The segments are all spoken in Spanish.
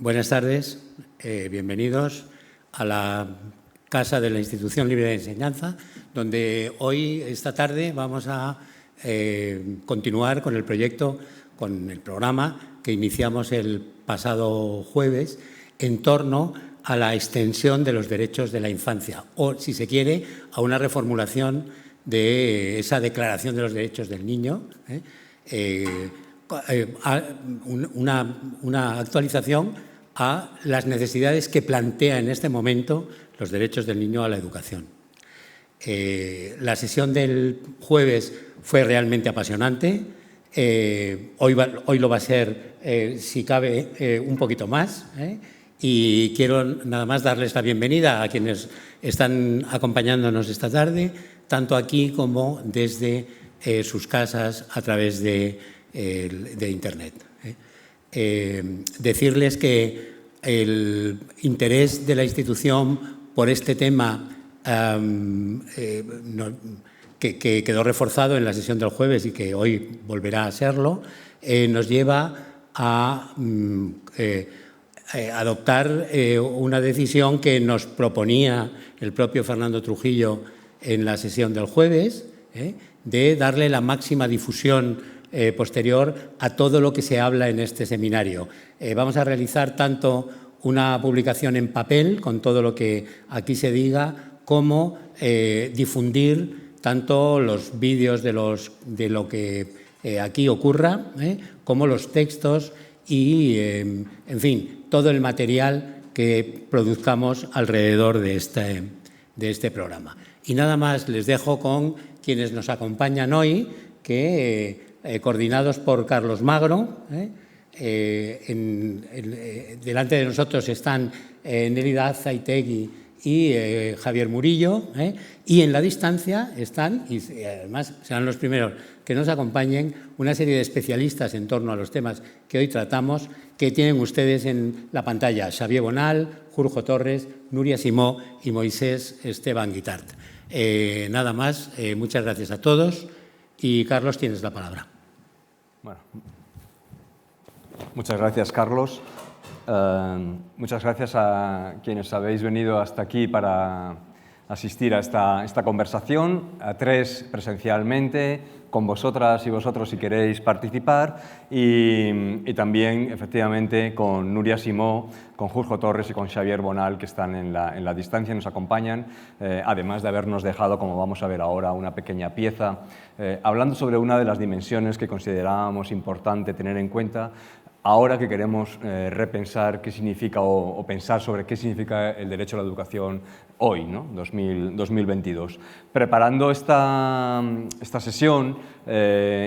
Buenas tardes, bienvenidos a la Casa de la Institución Libre de Enseñanza, donde hoy, esta tarde, vamos a continuar con el proyecto, con el programa que iniciamos el pasado jueves en torno a la extensión de los derechos de la infancia, o, si se quiere, a una reformulación de esa Declaración de los Derechos del Niño, una actualización a las necesidades que plantea en este momento los derechos del niño a la educación. La sesión del jueves fue realmente apasionante. Hoy lo va a ser, si cabe, un poquito más. Y quiero nada más darles la bienvenida a quienes están acompañándonos esta tarde, tanto aquí como desde sus casas a través de Internet. Decirles que el interés de la institución por este tema que quedó reforzado en la sesión del jueves y que hoy volverá a serlo, nos lleva a adoptar una decisión que nos proponía el propio Fernando Trujillo en la sesión del jueves, de darle la máxima difusión posterior a todo lo que se habla en este seminario. Vamos a realizar tanto una publicación en papel con todo lo que aquí se diga, como difundir tanto los vídeos de lo que aquí ocurra, como los textos y, en fin, todo el material que produzcamos alrededor de este programa. Y nada más, les dejo con quienes nos acompañan hoy, que coordinados por Carlos Magro. Delante de nosotros están Nélida Azaitegui y Javier Murillo, y en la distancia están, y además serán los primeros que nos acompañen, una serie de especialistas en torno a los temas que hoy tratamos, que tienen ustedes en la pantalla: Xavier Bonal, Jurjo Torres, Núria Simó y Moisés Esteban Guitart. Nada más, muchas gracias a todos y Carlos, tienes la palabra. Bueno, muchas gracias, Carlos. Muchas gracias a quienes habéis venido hasta aquí para asistir a esta conversación, a tres presencialmente, con vosotras y vosotros si queréis participar, y también, efectivamente, con Núria Simó, con Jurjo Torres y con Xavier Bonal, que están en la distancia y nos acompañan, además de habernos dejado, como vamos a ver ahora, una pequeña pieza, hablando sobre una de las dimensiones que considerábamos importante tener en cuenta ahora que queremos repensar qué significa o pensar sobre qué significa el derecho a la educación hoy, ¿no? 2022. Preparando esta sesión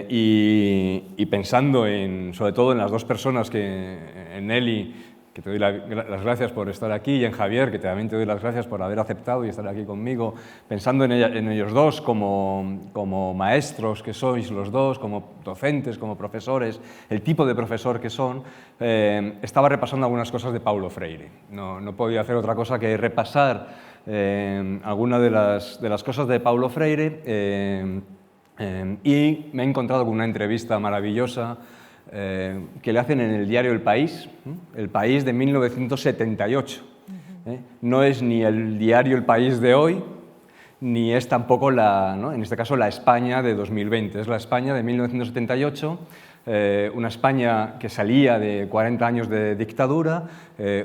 y pensando sobre todo en las dos personas, en Nelly, que te doy las gracias por estar aquí, y en Javier, que también te doy las gracias por haber aceptado y estar aquí conmigo, pensando en ellos dos como maestros que sois los dos, como docentes, como profesores, el tipo de profesor que son, estaba repasando algunas cosas de Paulo Freire. No podía hacer otra cosa que repasar algunas de las cosas de Paulo Freire, y me he encontrado con una entrevista maravillosa que le hacen en el diario El País de 1978. No es ni el diario El País de hoy, ni es tampoco, en este caso, la España de 2020. Es la España de 1978, una España que salía de 40 años de dictadura,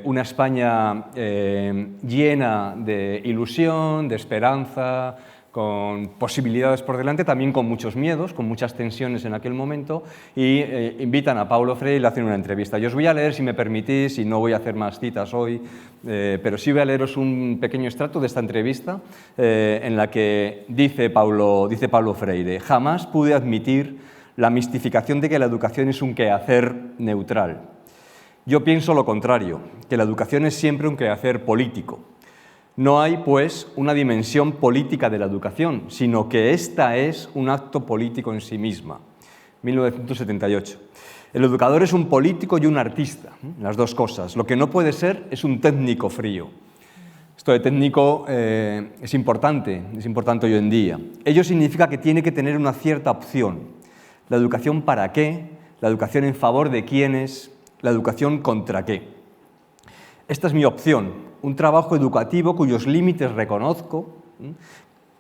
una España llena de ilusión, de esperanza, con posibilidades por delante, también con muchos miedos, con muchas tensiones en aquel momento, y invitan a Paulo Freire y le hacen una entrevista. Yo os voy a leer, si me permitís, y no voy a hacer más citas hoy, pero sí voy a leeros un pequeño extracto de esta entrevista en la que dice Paulo Freire: «Jamás pude admitir la mistificación de que la educación es un quehacer neutral. Yo pienso lo contrario, que la educación es siempre un quehacer político. No hay, pues, una dimensión política de la educación, sino que esta es un acto político en sí misma». 1978. El educador es un político y un artista, las dos cosas. Lo que no puede ser es un técnico frío. Esto de técnico es importante hoy en día. Ello significa que tiene que tener una cierta opción. ¿La educación para qué? ¿La educación en favor de quiénes? ¿La educación contra qué? esta es mi opción, un trabajo educativo cuyos límites reconozco,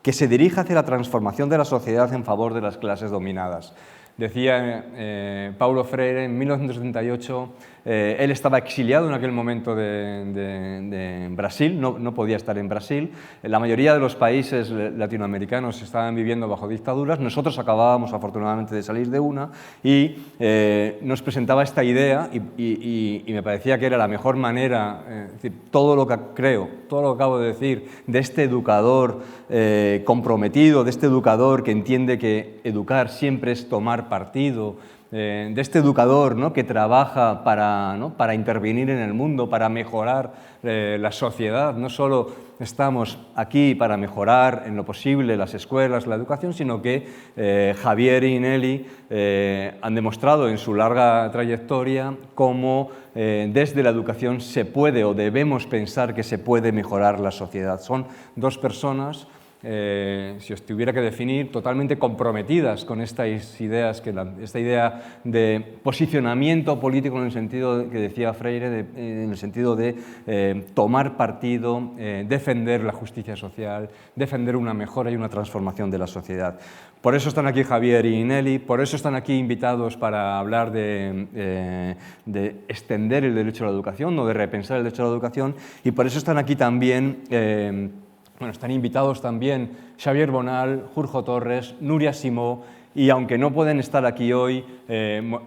que se dirija hacia la transformación de la sociedad en favor de las clases dominadas. Decía Paulo Freire en 1978, él estaba exiliado en aquel momento de Brasil, no podía estar en Brasil. La mayoría de los países latinoamericanos estaban viviendo bajo dictaduras. Nosotros acabábamos afortunadamente de salir de una y nos presentaba esta idea y me parecía que era la mejor manera, es decir, todo lo que creo, todo lo que acabo de decir, de este educador comprometido, de este educador que entiende que educar siempre es tomar partido, de este educador, ¿no?, que trabaja para intervenir en el mundo, para mejorar la sociedad. No solo estamos aquí para mejorar en lo posible las escuelas, la educación, sino que Javier y Nelly han demostrado en su larga trayectoria cómo desde la educación se puede o debemos pensar que se puede mejorar la sociedad. Son dos personas, si os tuviera que definir, totalmente comprometidas con estas ideas, esta idea de posicionamiento político en el sentido que decía Freire, en el sentido de tomar partido, defender la justicia social, defender una mejora y una transformación de la sociedad. Por eso están aquí Javier y Nelly, por eso están aquí invitados para hablar de extender el derecho a la educación o de repensar el derecho a la educación, y por eso están aquí también están invitados también Xavier Bonal, Jurjo Torres, Núria Simó, y aunque no pueden estar aquí hoy,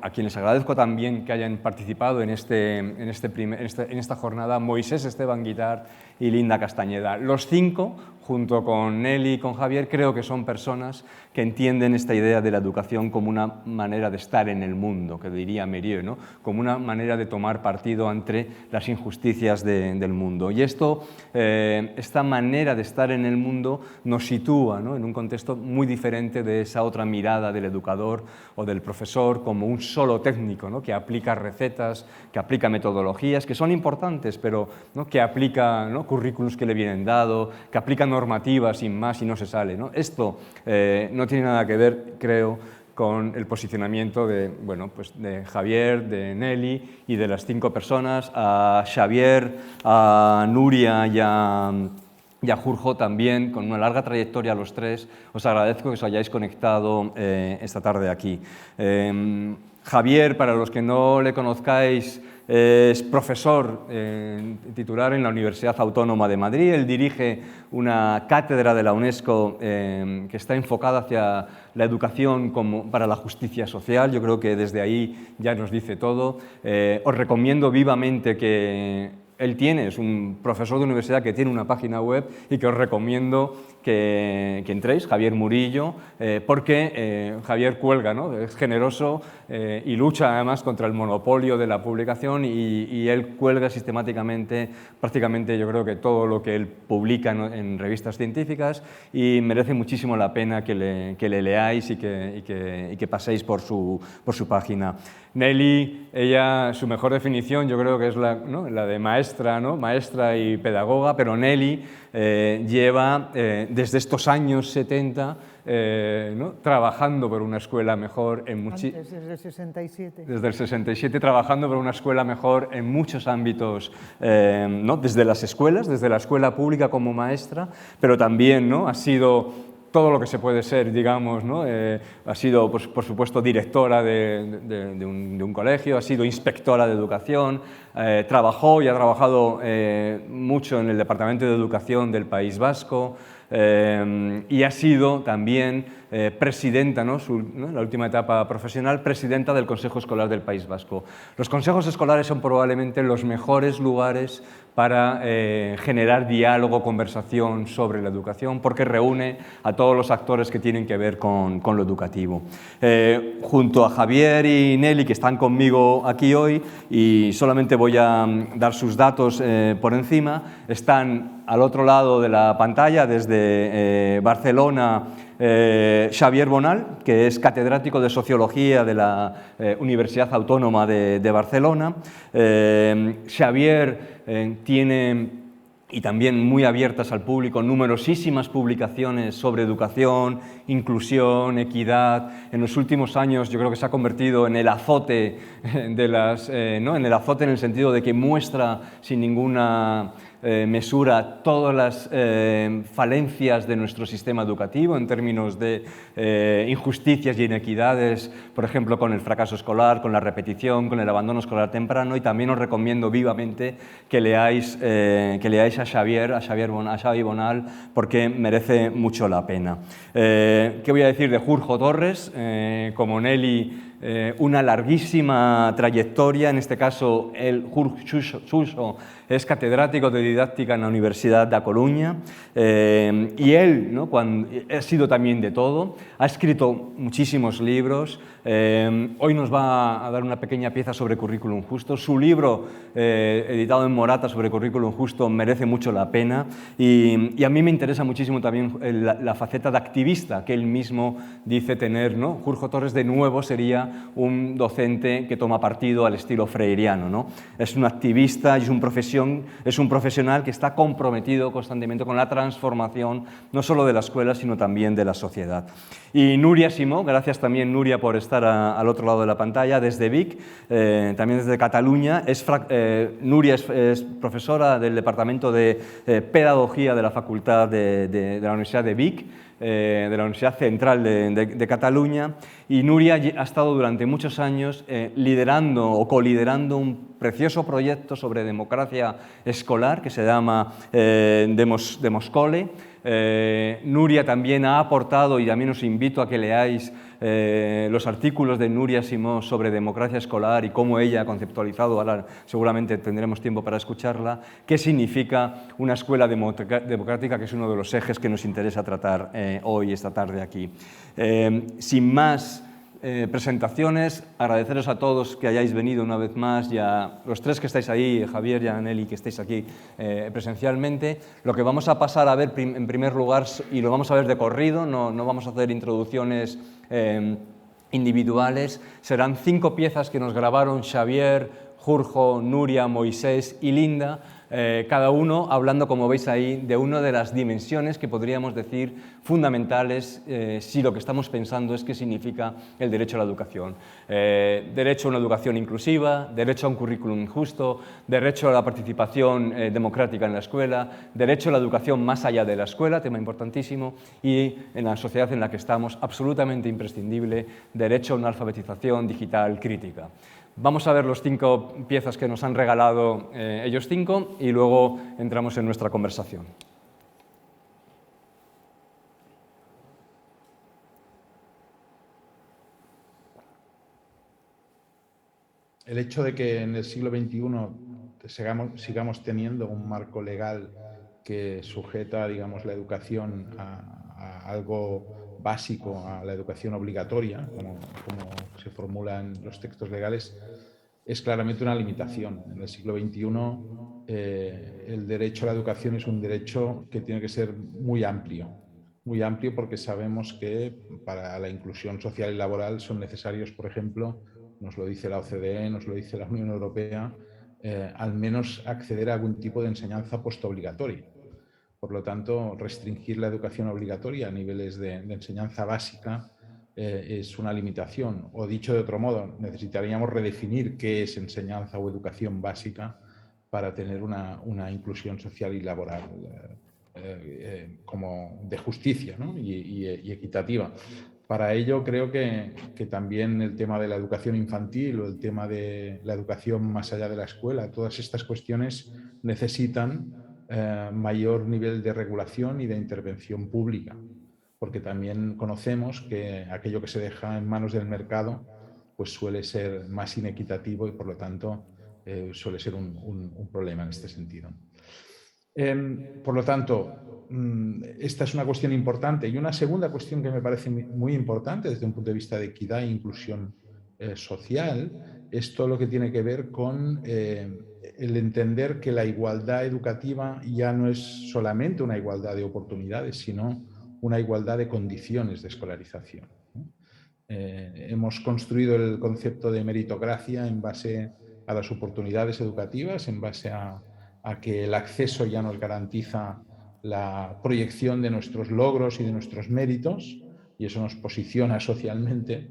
a quienes agradezco también que hayan participado en esta jornada, Moisés Esteban Guitart y Linda Castañeda. Los cinco, junto con Nelly y con Javier, creo que son personas que entienden esta idea de la educación como una manera de estar en el mundo, que diría Mérieux, ¿no?, como una manera de tomar partido ante las injusticias del mundo. Y esta manera de estar en el mundo nos sitúa, ¿no?, en un contexto muy diferente de esa otra mirada del educador o del profesor como un solo técnico, ¿no?, que aplica recetas, que aplica metodologías, que son importantes, pero ¿no?, que aplica, ¿no?, currículums que le vienen dado, que aplica normativas sin más y no se sale, ¿no? Esto no tiene nada que ver, creo, con el posicionamiento de Javier, de Nelly y de las cinco personas. A Xavier, a Núria y a Jurjo también, con una larga trayectoria a los tres, os agradezco que os hayáis conectado esta tarde aquí. Javier, para los que no le conozcáis, es profesor titular en la Universidad Autónoma de Madrid. Él dirige una cátedra de la UNESCO que está enfocada hacia la educación para la justicia social. Yo creo que desde ahí ya nos dice todo. Os recomiendo vivamente que él es un profesor de universidad que tiene una página web y que os recomiendo que entréis, Javier Murillo, porque Javier cuelga, ¿no?, es generoso y lucha además contra el monopolio de la publicación y él cuelga sistemáticamente, prácticamente yo creo que todo lo que él publica, ¿no?, en revistas científicas, y merece muchísimo la pena que le leáis y que paséis por su página. Nelly, su mejor definición yo creo que es la de maestra, ¿no?, maestra y pedagoga, pero Nelly lleva desde estos años 70 trabajando por una escuela mejor desde el 67. Desde el 67 trabajando por una escuela mejor en muchos ámbitos, desde las escuelas, desde la escuela pública como maestra, pero también ha sido todo lo que se puede ser, digamos, ¿no? Ha sido, pues, por supuesto, directora de un colegio, ha sido inspectora de educación, trabajó y ha trabajado mucho en el Departamento de Educación del País Vasco, y ha sido también presidenta, en la última etapa profesional, presidenta del Consejo Escolar del País Vasco. Los consejos escolares son probablemente los mejores lugares para generar diálogo, conversación sobre la educación, porque reúne a todos los actores que tienen que ver con lo educativo. Junto a Javier y Nelly, que están conmigo aquí hoy, y solamente voy a dar sus datos por encima, están al otro lado de la pantalla, desde Barcelona, Xavier Bonal, que es catedrático de Sociología de la Universidad Autónoma de Barcelona. Xavier tiene y también muy abiertas al público, numerosísimas publicaciones sobre educación, inclusión, equidad. En los últimos años yo creo que se ha convertido en el azote de las, ¿no? En el azote en el sentido de que muestra sin ninguna mesura todas las falencias de nuestro sistema educativo en términos de injusticias y inequidades, por ejemplo, con el fracaso escolar, con la repetición, con el abandono escolar temprano, y también os recomiendo vivamente que leáis a Xavi Bonal, porque merece mucho la pena. ¿Qué voy a decir de Jurjo Torres? Como Nelly, una larguísima trayectoria, en este caso el Jurjo es catedrático de didáctica en la Universidad de A Coruña, y él, ¿no?, ha sido también de todo, ha escrito muchísimos libros. Hoy nos va a dar una pequeña pieza sobre currículum justo. Su libro, editado en Morata, sobre currículum justo, merece mucho la pena, y a mí me interesa muchísimo también la faceta de activista que él mismo dice tener, ¿no? Jurjo Torres, de nuevo, sería un docente que toma partido al estilo freiriano, ¿no? Es un activista y es un profesional que está comprometido constantemente con la transformación no solo de la escuela, sino también de la sociedad. Y Núria Simó, gracias también, Núria, por estar al otro lado de la pantalla, desde Vic, también desde Cataluña. Núria es profesora del Departamento de Pedagogía de la Facultad de la Universidad de Vic, de la Universidad Central de Cataluña, y Núria ha estado durante muchos años liderando o coliderando un precioso proyecto sobre democracia escolar que se llama Demoscole. Núria también ha aportado, y también os invito a que leáis los artículos de Núria Simó sobre democracia escolar y cómo ella ha conceptualizado, ahora seguramente tendremos tiempo para escucharla, qué significa una escuela democrática, que es uno de los ejes que nos interesa tratar hoy, esta tarde aquí. Sin más presentaciones, agradeceros a todos que hayáis venido una vez más, y a los tres que estáis ahí, Javier y a Nelly, que estáis aquí presencialmente. Lo que vamos a pasar a ver en primer lugar, y lo vamos a ver de corrido, no vamos a hacer introducciones individuales, serán 5 piezas que nos grabaron Xavier, Jurjo, Núria, Moisés y Linda, cada uno hablando, como veis ahí, de una de las dimensiones que podríamos decir fundamentales si lo que estamos pensando es qué significa el derecho a la educación. Derecho a una educación inclusiva, derecho a un currículum justo, derecho a la participación democrática en la escuela, derecho a la educación más allá de la escuela, tema importantísimo, y en la sociedad en la que estamos, absolutamente imprescindible, derecho a una alfabetización digital crítica. Vamos a ver las 5 piezas que nos han regalado ellos 5 y luego entramos en nuestra conversación. El hecho de que en el siglo XXI sigamos teniendo un marco legal que sujeta, digamos, la educación a algo básico, a la educación obligatoria, como se formulan los textos legales, es claramente una limitación. En el siglo XXI el derecho a la educación es un derecho que tiene que ser muy amplio porque sabemos que para la inclusión social y laboral son necesarios, por ejemplo, nos lo dice la OCDE, nos lo dice la Unión Europea, al menos acceder a algún tipo de enseñanza postobligatoria. Por lo tanto, restringir la educación obligatoria a niveles de enseñanza básica es una limitación. O dicho de otro modo, necesitaríamos redefinir qué es enseñanza o educación básica para tener una inclusión social y laboral como de justicia, ¿no? y equitativa. Para ello creo que también el tema de la educación infantil o el tema de la educación más allá de la escuela, todas estas cuestiones necesitan mayor nivel de regulación y de intervención pública, porque también conocemos que aquello que se deja en manos del mercado pues suele ser más inequitativo y por lo tanto suele ser un problema en este sentido. Por lo tanto, esta es una cuestión importante. Y una segunda cuestión que me parece muy importante desde un punto de vista de equidad e inclusión social es todo lo que tiene que ver con el entender que la igualdad educativa ya no es solamente una igualdad de oportunidades, sino una igualdad de condiciones de escolarización. Hemos construido el concepto de meritocracia en base a las oportunidades educativas, en base a a que el acceso ya nos garantiza la proyección de nuestros logros y de nuestros méritos, y eso nos posiciona socialmente,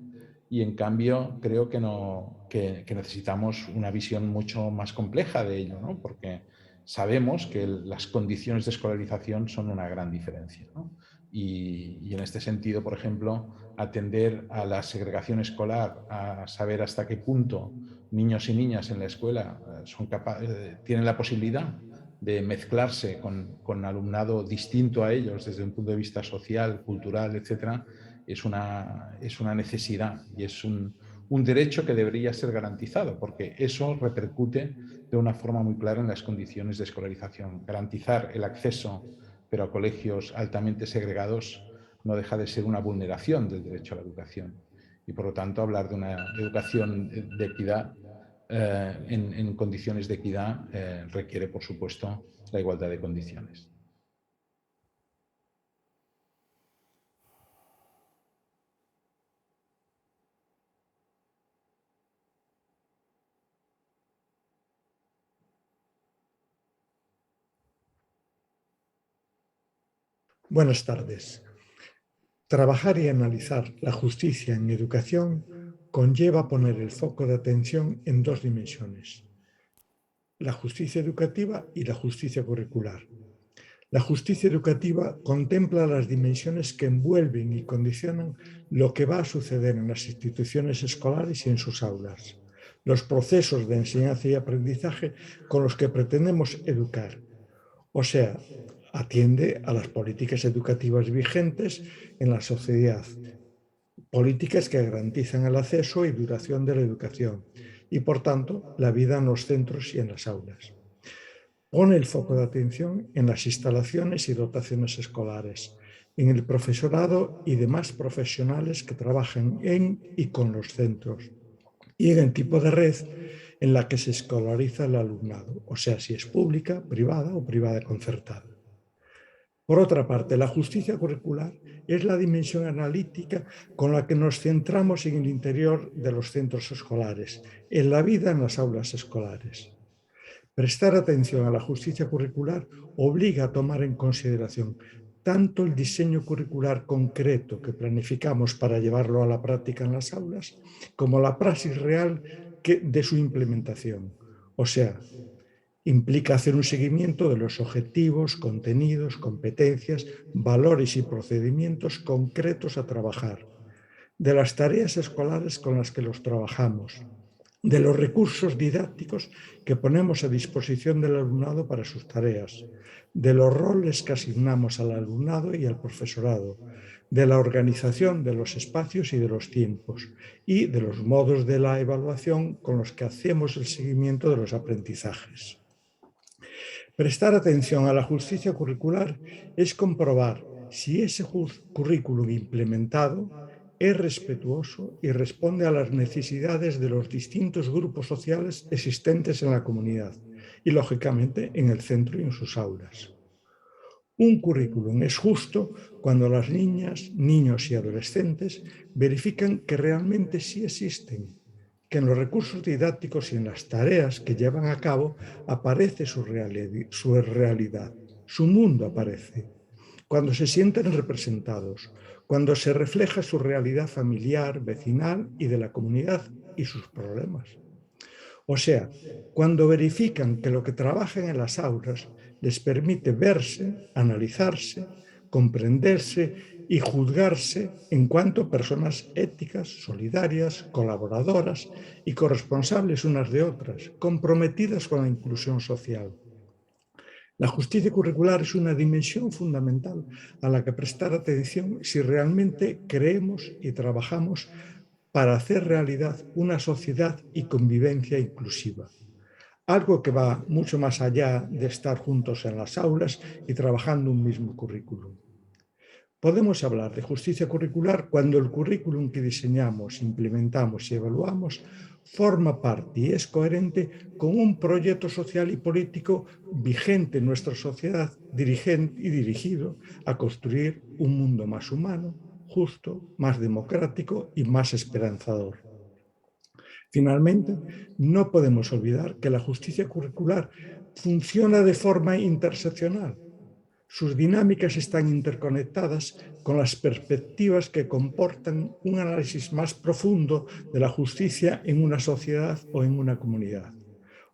y en cambio creo que necesitamos una visión mucho más compleja de ello, ¿no? Porque sabemos que las condiciones de escolarización son una gran diferencia, ¿no? Y en este sentido, por ejemplo, atender a la segregación escolar, a saber hasta qué punto niños y niñas en la escuela tienen la posibilidad de mezclarse con alumnado distinto a ellos desde un punto de vista social, cultural, etcétera, es una necesidad y es un derecho que debería ser garantizado, porque eso repercute de una forma muy clara en las condiciones de escolarización. Garantizar el acceso, pero a colegios altamente segregados, no deja de ser una vulneración del derecho a la educación. Y por lo tanto, hablar de una educación de equidad en condiciones de equidad requiere, por supuesto, la igualdad de condiciones. Buenas tardes. Trabajar y analizar la justicia en educación conlleva poner el foco de atención en dos dimensiones: la justicia educativa y la justicia curricular. La justicia educativa contempla las dimensiones que envuelven y condicionan lo que va a suceder en las instituciones escolares y en sus aulas, los procesos de enseñanza y aprendizaje con los que pretendemos educar. O sea, atiende a las políticas educativas vigentes en la sociedad, políticas que garantizan el acceso y duración de la educación y, por tanto, la vida en los centros y en las aulas. Pone el foco de atención en las instalaciones y dotaciones escolares, en el profesorado y demás profesionales que trabajan en y con los centros, y en el tipo de red en la que se escolariza el alumnado, o sea, si es pública, privada o privada concertada. Por otra parte, la justicia curricular es la dimensión analítica con la que nos centramos en el interior de los centros escolares, en la vida en las aulas escolares. Prestar atención a la justicia curricular obliga a tomar en consideración tanto el diseño curricular concreto que planificamos para llevarlo a la práctica en las aulas, como la praxis real de su implementación. O sea, implica hacer un seguimiento de los objetivos, contenidos, competencias, valores y procedimientos concretos a trabajar, de las tareas escolares con las que los trabajamos, de los recursos didácticos que ponemos a disposición del alumnado para sus tareas, de los roles que asignamos al alumnado y al profesorado, de la organización de los espacios y de los tiempos, y de los modos de la evaluación con los que hacemos el seguimiento de los aprendizajes. Prestar atención a la justicia curricular es comprobar si ese currículum implementado es respetuoso y responde a las necesidades de los distintos grupos sociales existentes en la comunidad y, lógicamente, en el centro y en sus aulas. Un currículum es justo cuando las niñas, niños y adolescentes verifican que realmente sí existen, que en los recursos didácticos y en las tareas que llevan a cabo aparece su realidad, su mundo aparece, cuando se sienten representados, cuando se refleja su realidad familiar, vecinal y de la comunidad y sus problemas. O sea, cuando verifican que lo que trabajan en las aulas les permite verse, analizarse, comprenderse y juzgarse en cuanto personas éticas, solidarias, colaboradoras y corresponsables unas de otras, comprometidas con la inclusión social. La justicia curricular es una dimensión fundamental a la que prestar atención si realmente creemos y trabajamos para hacer realidad una sociedad y convivencia inclusiva. Algo que va mucho más allá de estar juntos en las aulas y trabajando un mismo currículum. Podemos hablar de justicia curricular cuando el currículum que diseñamos, implementamos y evaluamos forma parte y es coherente con un proyecto social y político vigente en nuestra sociedad y dirigido a construir un mundo más humano, justo, más democrático y más esperanzador. Finalmente, no podemos olvidar que la justicia curricular funciona de forma interseccional. Sus dinámicas están interconectadas con las perspectivas que comportan un análisis más profundo de la justicia en una sociedad o en una comunidad.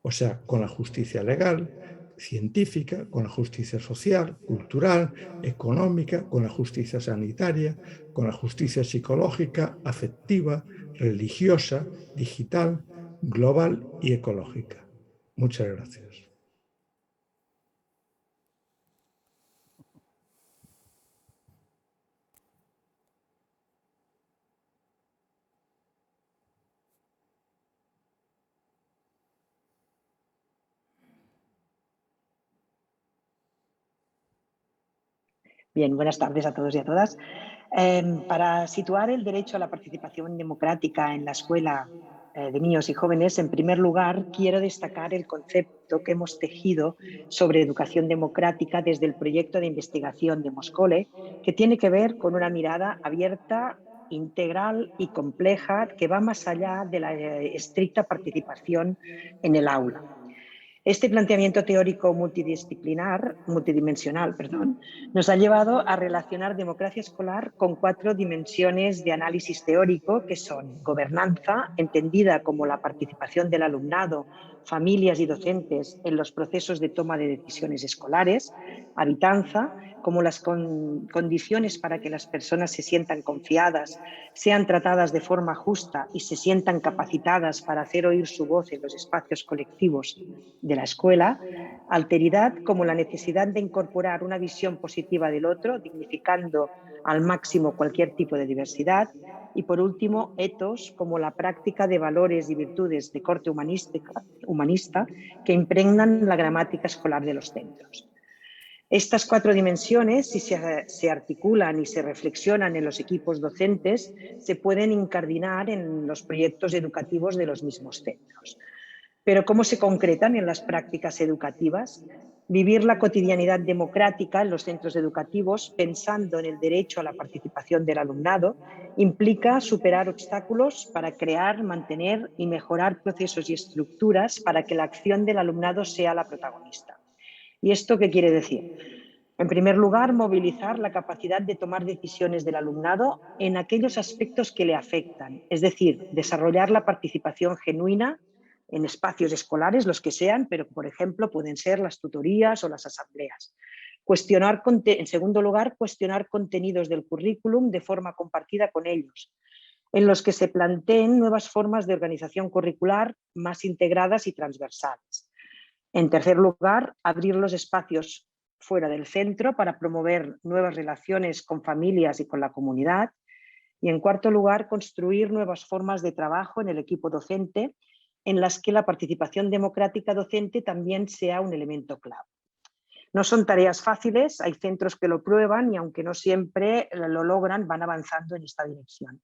O sea, con la justicia legal, científica, con la justicia social, cultural, económica, con la justicia sanitaria, con la justicia psicológica, afectiva, religiosa, digital, global y ecológica. Muchas gracias. Bien, buenas tardes a todos y a todas. Para situar el derecho a la participación democrática en la escuela de niños y jóvenes, en primer lugar, quiero destacar el concepto que hemos tejido sobre educación democrática desde el proyecto de investigación de Moscone, que tiene que ver con una mirada abierta, integral y compleja que va más allá de la estricta participación en el aula. Este planteamiento teórico multidimensional, nos ha llevado a relacionar democracia escolar con 4 dimensiones de análisis teórico, que son gobernanza, entendida como la participación del alumnado, familias y docentes en los procesos de toma de decisiones escolares; habitanza, como las condiciones para que las personas se sientan confiadas, sean tratadas de forma justa y se sientan capacitadas para hacer oír su voz en los espacios colectivos de la escuela; alteridad, como la necesidad de incorporar una visión positiva del otro, dignificando al máximo cualquier tipo de diversidad; y por último, ethos, como la práctica de valores y virtudes de corte humanista que impregnan la gramática escolar de los centros. Estas 4 dimensiones, si se articulan y se reflexionan en los equipos docentes, se pueden incardinar en los proyectos educativos de los mismos centros. Pero ¿cómo se concretan en las prácticas educativas? Vivir la cotidianidad democrática en los centros educativos pensando en el derecho a la participación del alumnado implica superar obstáculos para crear, mantener y mejorar procesos y estructuras para que la acción del alumnado sea la protagonista. ¿Y esto qué quiere decir? En primer lugar, movilizar la capacidad de tomar decisiones del alumnado en aquellos aspectos que le afectan, es decir, desarrollar la participación genuina en espacios escolares, los que sean, pero por ejemplo pueden ser las tutorías o las asambleas. En segundo lugar, cuestionar contenidos del currículum de forma compartida con ellos, en los que se planteen nuevas formas de organización curricular más integradas y transversales. En tercer lugar, abrir los espacios fuera del centro para promover nuevas relaciones con familias y con la comunidad. Y en cuarto lugar, construir nuevas formas de trabajo en el equipo docente en las que la participación democrática docente también sea un elemento clave. No son tareas fáciles, hay centros que lo prueban y aunque no siempre lo logran, van avanzando en esta dirección.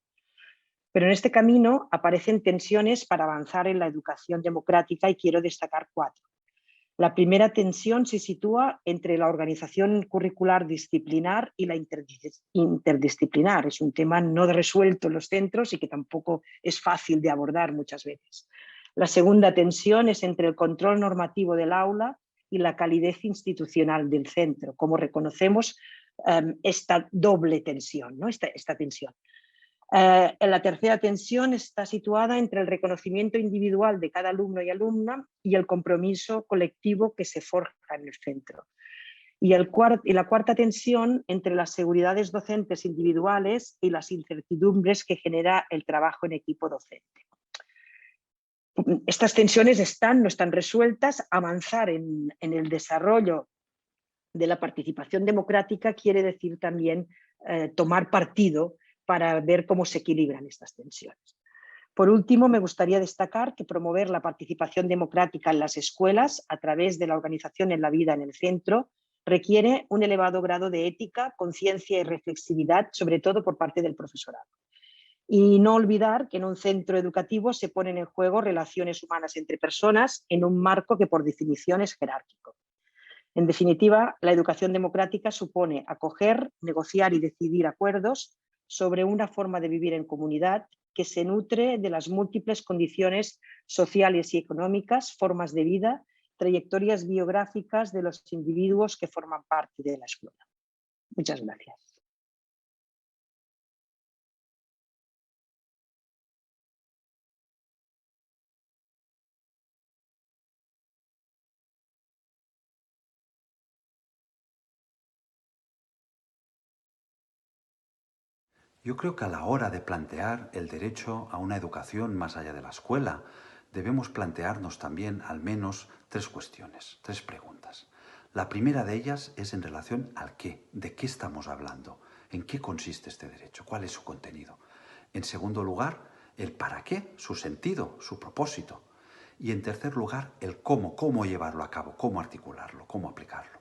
Pero en este camino aparecen tensiones para avanzar en la educación democrática y quiero destacar 4. La primera tensión se sitúa entre la organización curricular disciplinar y la interdisciplinar. Es un tema no resuelto en los centros y que tampoco es fácil de abordar muchas veces. La segunda tensión es entre el control normativo del aula y la calidez institucional del centro. Como reconocemos esta doble tensión, ¿no? esta tensión. La tercera tensión está situada entre el reconocimiento individual de cada alumno y alumna y el compromiso colectivo que se forja en el centro. Y la cuarta tensión entre las seguridades docentes individuales y las incertidumbres que genera el trabajo en equipo docente. Estas tensiones no están resueltas. Avanzar en el desarrollo de la participación democrática quiere decir también tomar partido para ver cómo se equilibran estas tensiones. Por último, me gustaría destacar que promover la participación democrática en las escuelas a través de la organización en la vida en el centro requiere un elevado grado de ética, conciencia y reflexividad, sobre todo por parte del profesorado. Y no olvidar que en un centro educativo se ponen en juego relaciones humanas entre personas en un marco que por definición es jerárquico. En definitiva, la educación democrática supone acoger, negociar y decidir acuerdos sobre una forma de vivir en comunidad que se nutre de las múltiples condiciones sociales y económicas, formas de vida trayectorias biográficas de los individuos que forman parte de la escuela. Muchas gracias. Yo creo que a la hora de plantear el derecho a una educación más allá de la escuela, debemos plantearnos también al menos tres cuestiones, tres preguntas. La primera de ellas es en relación al qué, de qué estamos hablando, en qué consiste este derecho, cuál es su contenido. En segundo lugar, el para qué, su sentido, su propósito. Y en tercer lugar, el cómo llevarlo a cabo, cómo articularlo, cómo aplicarlo.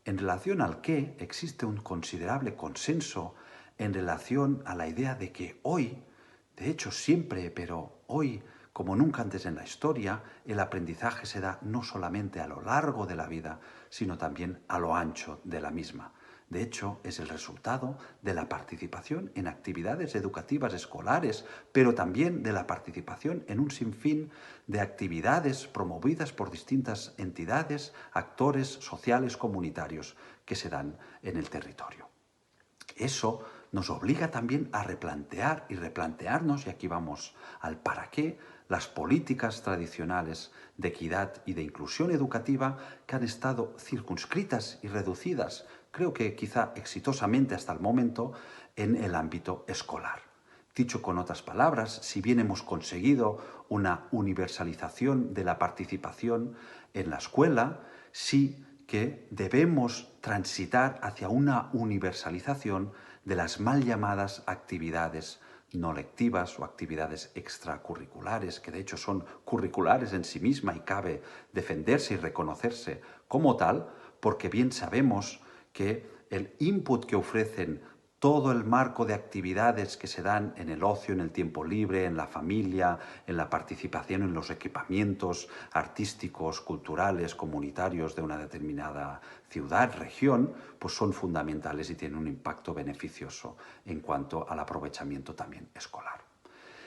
En relación al qué, existe un considerable consenso en relación a la idea de que hoy, de hecho siempre, pero hoy como nunca antes en la historia, el aprendizaje se da no solamente a lo largo de la vida, sino también a lo ancho de la misma. De hecho, es el resultado de la participación en actividades educativas escolares, pero también de la participación en un sinfín de actividades promovidas por distintas entidades, actores sociales, comunitarios que se dan en el territorio. Eso nos obliga también a replantear y replantearnos, y aquí vamos al para qué, las políticas tradicionales de equidad y de inclusión educativa que han estado circunscritas y reducidas, creo que quizá exitosamente hasta el momento, en el ámbito escolar. Dicho con otras palabras, si bien hemos conseguido una universalización de la participación en la escuela, sí que debemos transitar hacia una universalización de las mal llamadas actividades no lectivas o actividades extracurriculares, que de hecho son curriculares en sí misma y cabe defenderse y reconocerse como tal, porque bien sabemos que el input que ofrecen todo el marco de actividades que se dan en el ocio, en el tiempo libre, en la familia, en la participación en los equipamientos artísticos, culturales, comunitarios de una determinada ciudad, región, pues son fundamentales y tienen un impacto beneficioso en cuanto al aprovechamiento también escolar.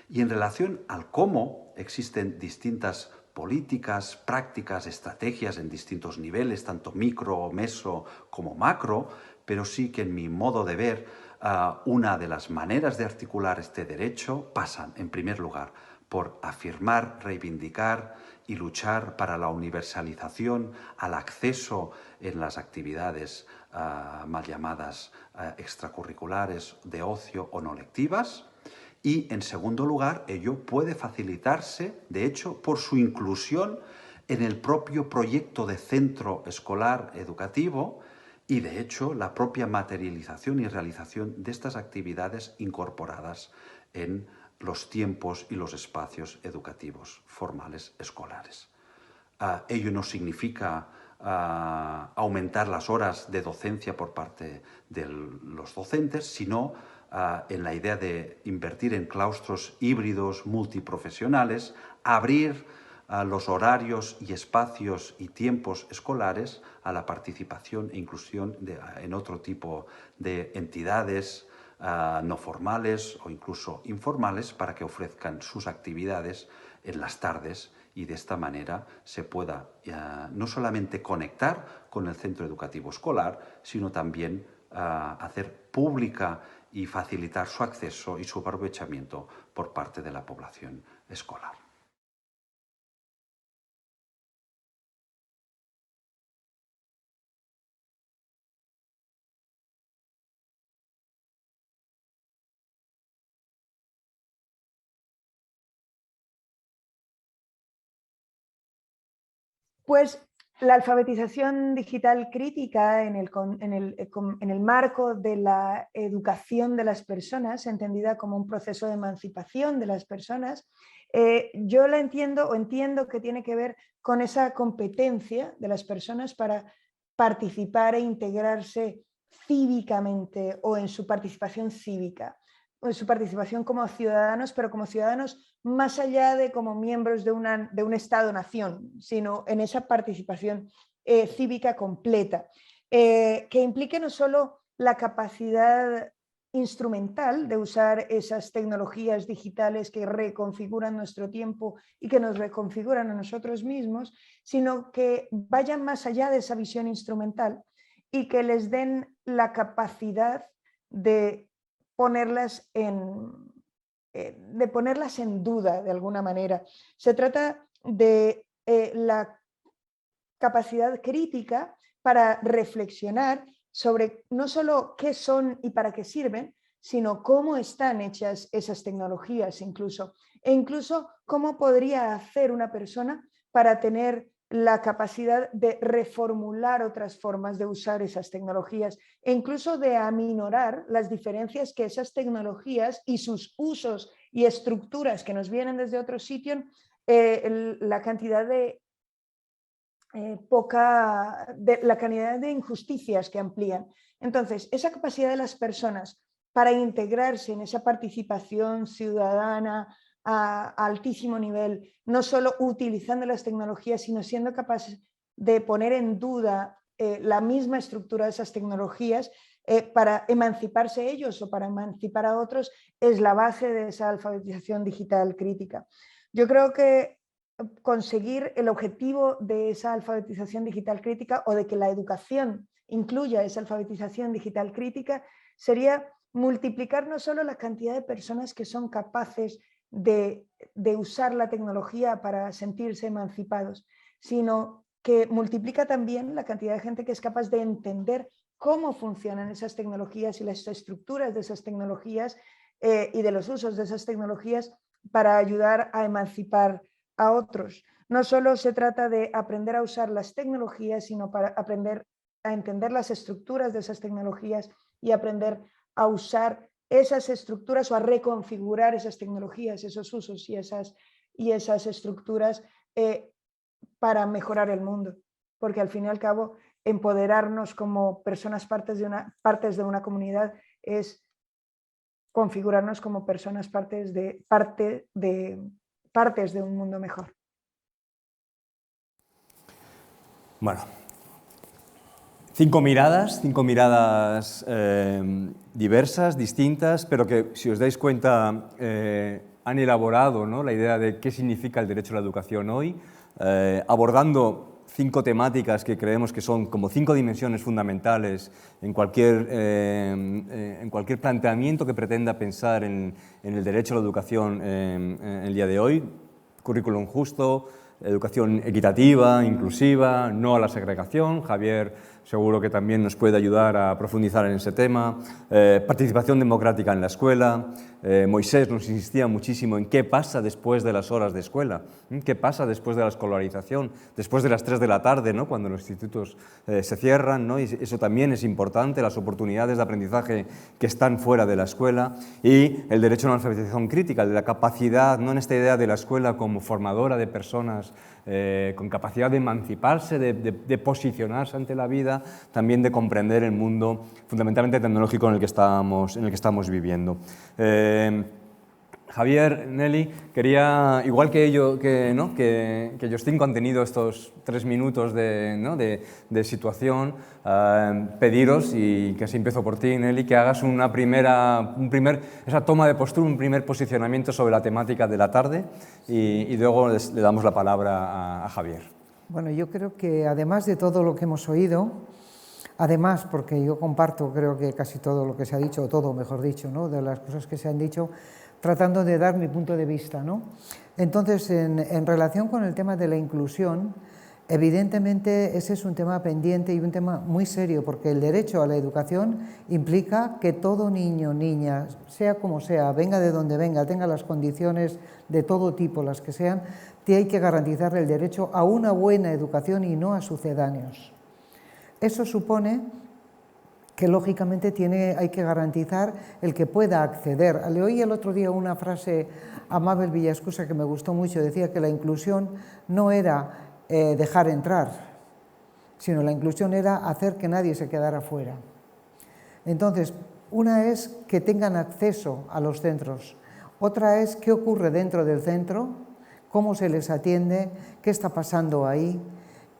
Y en relación al cómo, existen distintas políticas, prácticas, estrategias en distintos niveles, tanto micro, meso como macro, pero sí que en mi modo de ver, una de las maneras de articular este derecho pasan, en primer lugar, por afirmar, reivindicar y luchar para la universalización al acceso en las actividades mal llamadas extracurriculares, de ocio o no lectivas. Y, en segundo lugar, ello puede facilitarse, de hecho, por su inclusión en el propio proyecto de centro escolar educativo y, de hecho, la propia materialización y realización de estas actividades incorporadas en los tiempos y los espacios educativos formales escolares. Ello no significa aumentar las horas de docencia por parte de los docentes, sino en la idea de invertir en claustros híbridos multiprofesionales, abrir los horarios y espacios y tiempos escolares a la participación e inclusión en otro tipo de entidades no formales o incluso informales para que ofrezcan sus actividades en las tardes y de esta manera se pueda no solamente conectar con el centro educativo escolar, sino también hacer pública y facilitar su acceso y su aprovechamiento por parte de la población escolar. Pues la alfabetización digital crítica en el marco de la educación de las personas, entendida como un proceso de emancipación de las personas, yo la entiendo o entiendo que tiene que ver con esa competencia de las personas para participar e integrarse cívicamente o en su participación cívica, o en su participación como ciudadanos, pero como ciudadanos más allá de como miembros de un Estado-nación, sino en esa participación cívica completa, que implique no solo la capacidad instrumental de usar esas tecnologías digitales que reconfiguran nuestro tiempo y que nos reconfiguran a nosotros mismos, sino que vayan más allá de esa visión instrumental y que les den la capacidad de ponerlas en duda de alguna manera. Se trata de la capacidad crítica para reflexionar sobre no solo qué son y para qué sirven, sino cómo están hechas esas tecnologías incluso, e incluso cómo podría hacer una persona para tener la capacidad de reformular otras formas de usar esas tecnologías e incluso de aminorar las diferencias que esas tecnologías y sus usos y estructuras que nos vienen desde otro sitio, la cantidad de la cantidad de injusticias que amplían. Entonces, esa capacidad de las personas para integrarse en esa participación ciudadana a altísimo nivel, no solo utilizando las tecnologías, sino siendo capaces de poner en duda la misma estructura de esas tecnologías para emanciparse ellos o para emancipar a otros, es la base de esa alfabetización digital crítica. Yo creo que conseguir el objetivo de esa alfabetización digital crítica o de que la educación incluya esa alfabetización digital crítica sería multiplicar no solo la cantidad de personas que son capaces de usar la tecnología para sentirse emancipados, sino que multiplica también la cantidad de gente que es capaz de entender cómo funcionan esas tecnologías y las estructuras de esas tecnologías y de los usos de esas tecnologías para ayudar a emancipar a otros. No solo se trata de aprender a usar las tecnologías, sino para aprender a entender las estructuras de esas tecnologías y aprender a usar esas estructuras o a reconfigurar esas tecnologías, esos usos y esas estructuras para mejorar el mundo. Porque al fin y al cabo, empoderarnos como personas partes de una comunidad es configurarnos como personas partes de un mundo mejor. Bueno, cinco miradas diversas, distintas, pero que, si os dais cuenta, han elaborado, ¿no?, la idea de qué significa el derecho a la educación hoy, abordando 5 temáticas que creemos que son como 5 dimensiones fundamentales en cualquier planteamiento que pretenda pensar en el derecho a la educación en el día de hoy. Currículum justo, educación equitativa, inclusiva, no a la segregación. Javier seguro que también nos puede ayudar a profundizar en ese tema. Participación democrática en la escuela. Moisés nos insistía muchísimo en qué pasa después de las horas de escuela, qué pasa después de la escolarización, después de las 3 de la tarde, ¿no?, cuando los institutos se cierran, ¿no? Y eso también es importante, las oportunidades de aprendizaje que están fuera de la escuela, y el derecho a una alfabetización crítica, de la capacidad, no en esta idea de la escuela como formadora de personas con capacidad de emanciparse, de posicionarse ante la vida, también de comprender el mundo fundamentalmente tecnológico en el que estamos viviendo. Javier, Nelly, quería, igual que ellos 5 han tenido estos 3 minutos de situación, pediros, y que así empiezo por ti, Nelly, que hagas esa toma de postura, un primer posicionamiento sobre la temática de la tarde, y luego le damos la palabra a Javier. Bueno, yo creo que además de todo lo que hemos oído, además, porque yo comparto creo que casi todo lo que se ha dicho, o todo mejor dicho, ¿no?, de las cosas que se han dicho, tratando de dar mi punto de vista, ¿no? Entonces, en relación con el tema de la inclusión, evidentemente ese es un tema pendiente y un tema muy serio, porque el derecho a la educación implica que todo niño, niña, sea como sea, venga de donde venga, tenga las condiciones de todo tipo, las que sean, hay que garantizarle el derecho a una buena educación y no a sucedáneos. Eso supone que lógicamente hay que garantizar el que pueda acceder. Le oí el otro día una frase a Mabel Villascusa que me gustó mucho, decía que la inclusión no era dejar entrar, sino la inclusión era hacer que nadie se quedara fuera. Entonces, una es que tengan acceso a los centros, otra es qué ocurre dentro del centro, cómo se les atiende, qué está pasando ahí,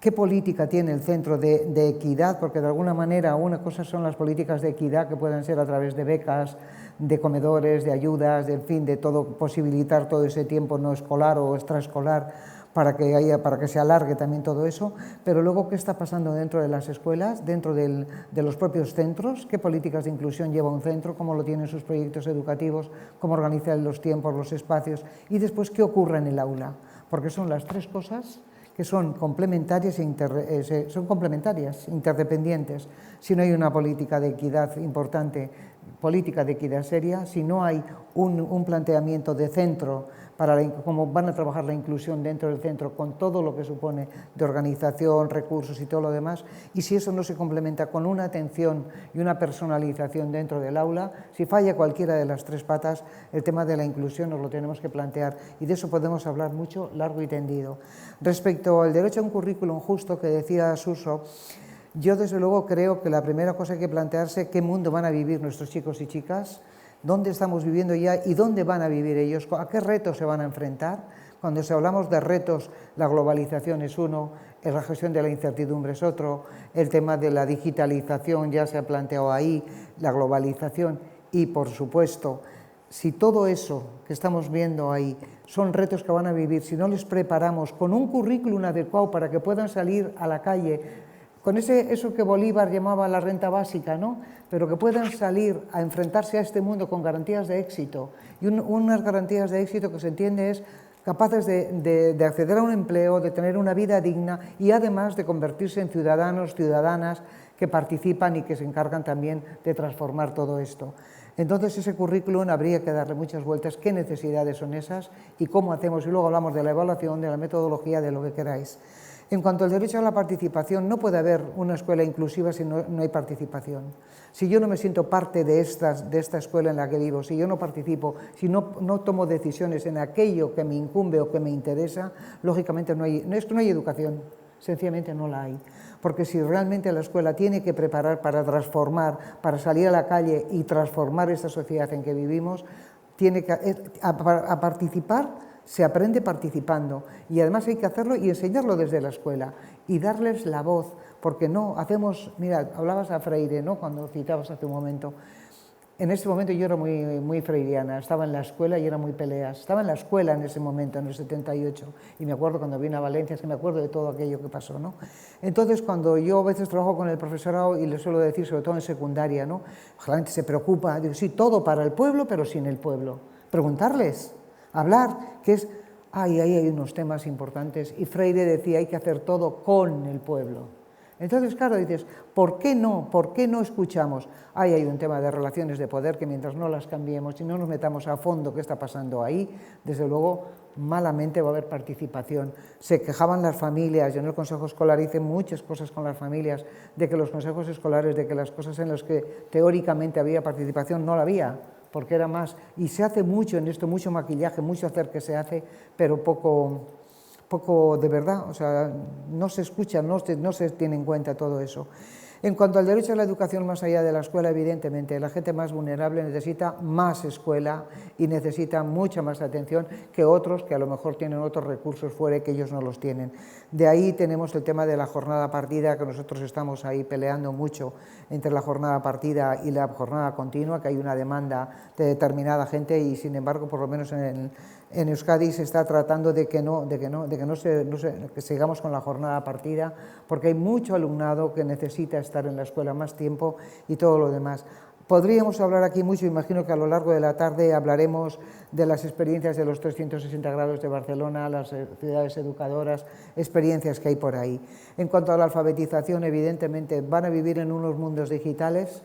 ¿Qué política tiene el centro de equidad? Porque de alguna manera una cosa son las políticas de equidad que pueden ser a través de becas, de comedores, de ayudas, de, en fin, de todo, posibilitar todo ese tiempo no escolar o extraescolar para que se alargue también todo eso, pero luego qué está pasando dentro de las escuelas, dentro de los propios centros, qué políticas de inclusión lleva un centro, cómo lo tienen sus proyectos educativos, cómo organizan los tiempos, los espacios y después qué ocurre en el aula, porque son las tres cosas que son complementarias, interdependientes. Si no hay una política de equidad importante, política de equidad seria, si no hay un planteamiento de centro para cómo van a trabajar la inclusión dentro del centro con todo lo que supone de organización, recursos y todo lo demás, y si eso no se complementa con una atención y una personalización dentro del aula, si falla cualquiera de las tres patas, el tema de la inclusión nos lo tenemos que plantear y de eso podemos hablar mucho, largo y tendido. Respecto al derecho a un currículum justo que decía Suso, yo desde luego creo que la primera cosa hay que plantearse qué mundo van a vivir nuestros chicos y chicas, dónde estamos viviendo ya y dónde van a vivir ellos, a qué retos se van a enfrentar. Cuando hablamos de retos, la globalización es uno, la gestión de la incertidumbre es otro, el tema de la digitalización ya se ha planteado ahí, la globalización y, por supuesto, si todo eso que estamos viendo ahí son retos que van a vivir, si no les preparamos con un currículum adecuado para que puedan salir a la calle, con eso que Bolívar llamaba la renta básica, ¿no? Pero que puedan salir a enfrentarse a este mundo con garantías de éxito. Y unas garantías de éxito que se entiende es capaces de acceder a un empleo, de tener una vida digna y además de convertirse en ciudadanos, ciudadanas que participan y que se encargan también de transformar todo esto. Entonces ese currículum habría que darle muchas vueltas, qué necesidades son esas y cómo hacemos, y luego hablamos de la evaluación, de la metodología, de lo que queráis. En cuanto al derecho a la participación, no puede haber una escuela inclusiva si no hay participación. Si yo no me siento parte de esta escuela en la que vivo, si yo no participo, si no tomo decisiones en aquello que me incumbe o que me interesa, lógicamente no es que no hay educación, sencillamente no la hay. Porque si realmente la escuela tiene que preparar para transformar, para salir a la calle y transformar esta sociedad en que vivimos, tiene que a participar. Se aprende participando y además hay que hacerlo y enseñarlo desde la escuela y darles la voz, porque no hacemos, mira, hablabas a Freire, ¿no? Cuando citabas hace un momento. En ese momento yo era muy freiriana, estaba en la escuela y era muy peleas. Estaba en la escuela en ese momento, en el 78, y me acuerdo cuando vine a Valencia, es que me acuerdo de todo aquello que pasó, ¿no? Entonces, cuando yo a veces trabajo con el profesorado y le suelo decir, sobre todo en secundaria, ¿no? La gente se preocupa, digo, sí, todo para el pueblo, pero sin el pueblo. Preguntarles. Hablar, que es, ahí hay unos temas importantes, y Freire decía, hay que hacer todo con el pueblo. Entonces, claro, dices, ¿por qué no escuchamos? Ahí hay un tema de relaciones de poder que mientras no las cambiemos y no nos metamos a fondo qué está pasando ahí, desde luego, malamente va a haber participación. Se quejaban las familias, yo en el Consejo Escolar hice muchas cosas con las familias, de que los consejos escolares, de que las cosas en las que teóricamente había participación no la había, porque era más, y se hace mucho en esto, mucho maquillaje, mucho hacer que se hace, pero poco de verdad, o sea, no se escucha, no se tiene en cuenta todo eso. En cuanto al derecho a la educación más allá de la escuela, evidentemente, la gente más vulnerable necesita más escuela y necesita mucha más atención que otros que a lo mejor tienen otros recursos fuera y que ellos no los tienen. De ahí tenemos el tema de la jornada partida, que nosotros estamos ahí peleando mucho entre la jornada partida y la jornada continua, que hay una demanda de determinada gente y, sin embargo, por lo menos en Euskadi se está tratando de que sigamos con la jornada partida, porque hay mucho alumnado que necesita estar en la escuela más tiempo y todo lo demás. Podríamos hablar aquí mucho, imagino que a lo largo de la tarde hablaremos de las experiencias de los 360 grados de Barcelona, las ciudades educadoras, experiencias que hay por ahí. En cuanto a la alfabetización, evidentemente van a vivir en unos mundos digitales,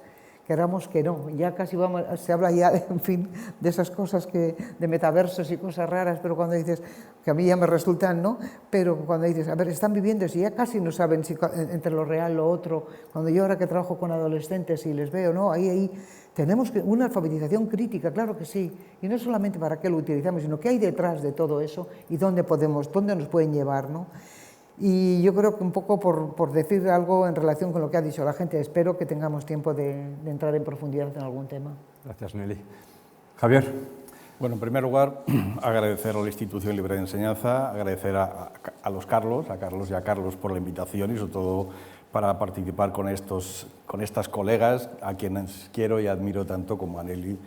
queramos que no, ya casi se habla ya, en fin, de esas cosas de metaversos y cosas raras, pero cuando dices, que a mí ya me resultan, ¿no? Pero cuando dices, a ver, están viviendo eso, ya casi no saben si entre lo real, lo otro, cuando yo ahora que trabajo con adolescentes y les veo, ¿no? Ahí tenemos una alfabetización crítica, claro que sí, y no solamente para qué lo utilizamos, sino qué hay detrás de todo eso y dónde nos pueden llevar, ¿no? Y yo creo que un poco por decir algo en relación con lo que ha dicho la gente, espero que tengamos tiempo de entrar en profundidad en algún tema. Gracias, Nelly. Javier, Bueno, en primer lugar, agradecer a la Institución Libre de Enseñanza, agradecer a Carlos y a Carlos por la invitación y sobre todo para participar con estas colegas a quienes quiero y admiro tanto como a Nelly.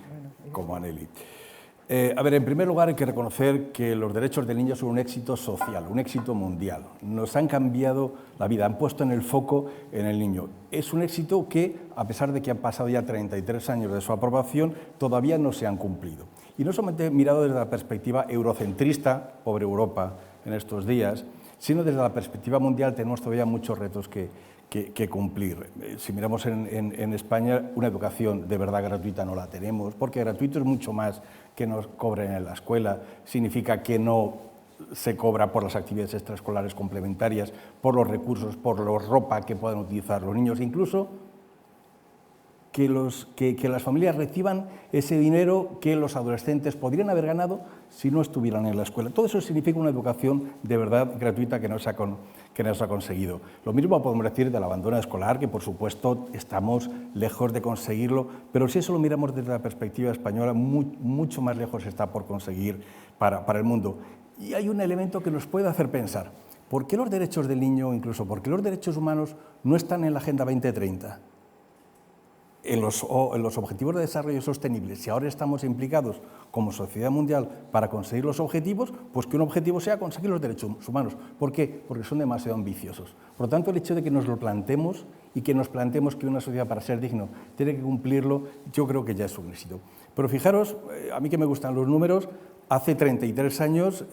A ver, en primer lugar hay que reconocer que los derechos del niño son un éxito social, un éxito mundial. Nos han cambiado la vida, han puesto en el foco en el niño. Es un éxito que, a pesar de que han pasado ya 33 años de su aprobación, todavía no se han cumplido. Y no solamente mirado desde la perspectiva eurocentrista, pobre Europa en estos días, sino desde la perspectiva mundial tenemos todavía muchos retos que cumplir. Si miramos en España, una educación de verdad gratuita no la tenemos, porque gratuito es mucho más que nos cobren en la escuela, significa que no se cobra por las actividades extraescolares complementarias, por los recursos, por la ropa que puedan utilizar los niños, incluso que las familias reciban ese dinero que los adolescentes podrían haber ganado si no estuvieran en la escuela. Todo eso significa una educación de verdad gratuita que no se ha conseguido. Lo mismo podemos decir del abandono escolar, que por supuesto estamos lejos de conseguirlo, pero si eso lo miramos desde la perspectiva española, mucho más lejos está por conseguir para el mundo. Y hay un elemento que nos puede hacer pensar, ¿por qué los derechos del niño, incluso por qué los derechos humanos no están en la Agenda 2030? En los Objetivos de Desarrollo Sostenible, si ahora estamos implicados como sociedad mundial para conseguir los objetivos, pues que un objetivo sea conseguir los derechos humanos. ¿Por qué? Porque son demasiado ambiciosos. Por lo tanto, el hecho de que nos lo planteemos y que nos planteemos que una sociedad para ser digno tiene que cumplirlo, yo creo que ya es un éxito. Pero fijaros, a mí que me gustan los números, hace 33 años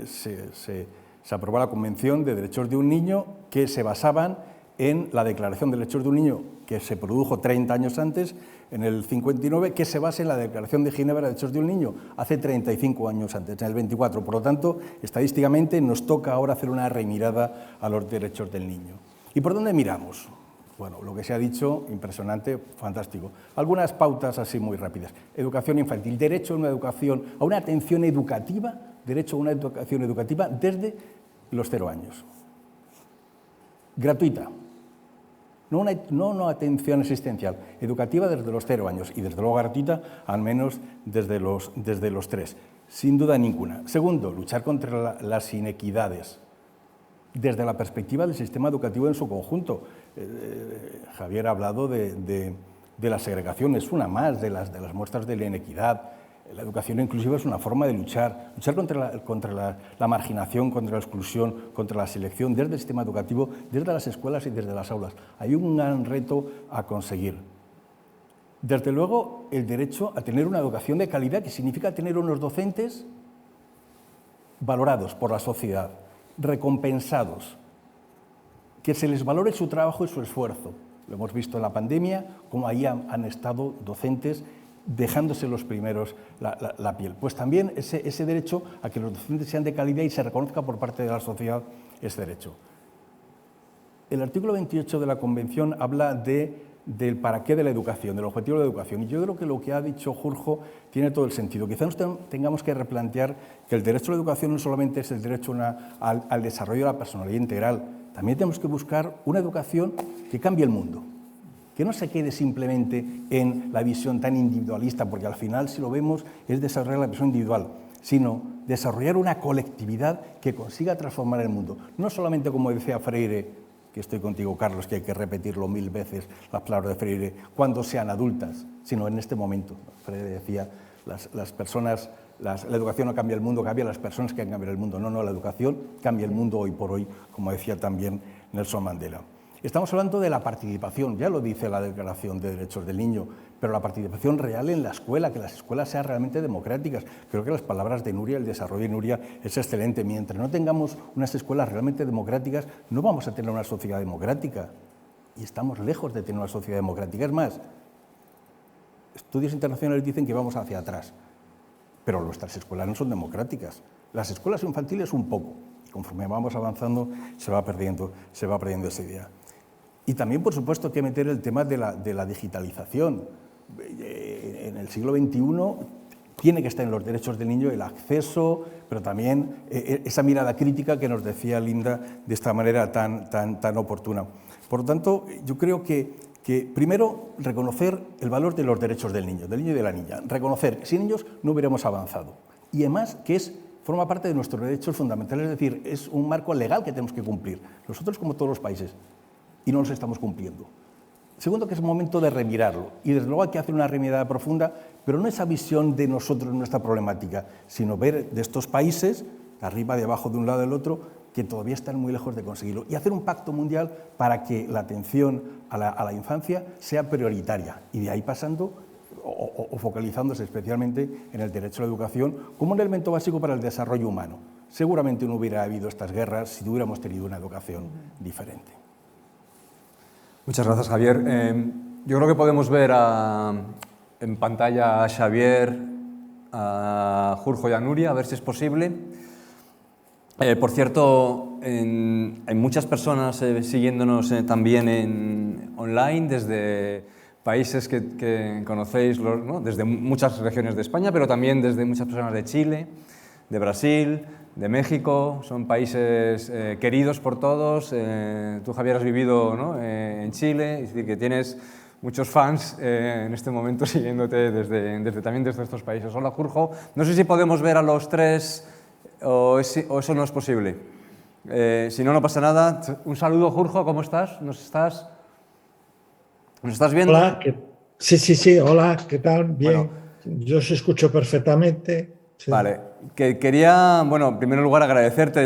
se aprobó la Convención de Derechos de un Niño, que se basaban en la Declaración de Derechos de un Niño, que se produjo 30 años antes, en el 59, que se basa en la Declaración de Ginebra de Derechos de un Niño, hace 35 años antes, en el 24. Por lo tanto, estadísticamente nos toca ahora hacer una remirada a los derechos del niño. ¿Y por dónde miramos? Bueno, lo que se ha dicho, impresionante, fantástico. Algunas pautas así muy rápidas. Educación infantil, derecho a una educación, a una atención educativa, derecho a una educación educativa desde los 0 años. Gratuita. No una atención asistencial, educativa desde los 0 años y desde luego gratuita al menos desde los 3, sin duda ninguna. Segundo, luchar contra las inequidades desde la perspectiva del sistema educativo en su conjunto. Javier ha hablado de la segregación, es una más de las muestras de la inequidad. La educación inclusiva es una forma de luchar contra la marginación, contra la exclusión, contra la selección, desde el sistema educativo, desde las escuelas y desde las aulas. Hay un gran reto a conseguir. Desde luego, el derecho a tener una educación de calidad, que significa tener unos docentes valorados por la sociedad, recompensados, que se les valore su trabajo y su esfuerzo. Lo hemos visto en la pandemia, como ahí han estado docentes dejándose los primeros la piel. Pues también ese derecho a que los docentes sean de calidad y se reconozca por parte de la sociedad ese derecho. El artículo 28 de la Convención habla del para qué de la educación, del objetivo de la educación. Y yo creo que lo que ha dicho Jorge tiene todo el sentido. Quizás tengamos que replantear que el derecho a la educación no solamente es el derecho al desarrollo de la personalidad integral, también tenemos que buscar una educación que cambie el mundo, que no se quede simplemente en la visión tan individualista, porque al final, si lo vemos, es desarrollar la visión individual, sino desarrollar una colectividad que consiga transformar el mundo. No solamente, como decía Freire, que estoy contigo, Carlos, que hay que repetirlo 1000 veces, las palabras de Freire, cuando sean adultas, sino en este momento. Freire decía, las personas, la educación no cambia el mundo, cambia las personas que han cambiado el mundo. No, la educación cambia el mundo hoy por hoy, como decía también Nelson Mandela. Estamos hablando de la participación, ya lo dice la Declaración de Derechos del Niño, pero la participación real en la escuela, que las escuelas sean realmente democráticas. Creo que las palabras de Nuria, el desarrollo de Nuria es excelente. Mientras no tengamos unas escuelas realmente democráticas, no vamos a tener una sociedad democrática. Y estamos lejos de tener una sociedad democrática. Es más, estudios internacionales dicen que vamos hacia atrás, pero nuestras escuelas no son democráticas. Las escuelas infantiles un poco. Conforme vamos avanzando, se va perdiendo esa idea. Y también, por supuesto, hay que meter el tema de la digitalización. En el siglo XXI tiene que estar en los derechos del niño el acceso, pero también esa mirada crítica que nos decía Linda de esta manera tan oportuna. Por lo tanto, yo creo que que primero reconocer el valor de los derechos del niño y de la niña, reconocer que sin ellos no hubiéramos avanzado y además que forma parte de nuestros derechos fundamentales, es decir, es un marco legal que tenemos que cumplir, nosotros como todos los países, y no los estamos cumpliendo. Segundo, que es momento de remirarlo y desde luego hay que hacer una remirada profunda, pero no esa visión de nosotros, nuestra problemática, sino ver de estos países, de arriba, de abajo, de un lado, del otro, que todavía están muy lejos de conseguirlo, y hacer un pacto mundial para que la atención a la infancia sea prioritaria, y de ahí pasando o focalizándose especialmente en el derecho a la educación como un elemento básico para el desarrollo humano. Seguramente no hubiera habido estas guerras si hubiéramos tenido una educación diferente. Muchas gracias, Javier. Yo creo que podemos ver en pantalla a Xavier, a Jurjo y a Nuria, a ver si es posible. Por cierto, hay muchas personas siguiéndonos también online desde países que conocéis, ¿no? Desde muchas regiones de España, pero también desde muchas personas de Chile, de Brasil, de México. Son países queridos por todos. Tú, Javier, has vivido, ¿no? En Chile, es decir, que tienes muchos fans en este momento siguiéndote también desde estos países. Hola, Jurjo. No sé si podemos ver a los tres o eso no es posible. Si no, no pasa nada. Un saludo, Jurjo, ¿cómo estás? ¿Nos estás viendo? Hola, sí, hola, ¿qué tal? Bien, bueno, yo os escucho perfectamente. Sí. Vale, quería, bueno, en primer lugar agradecerte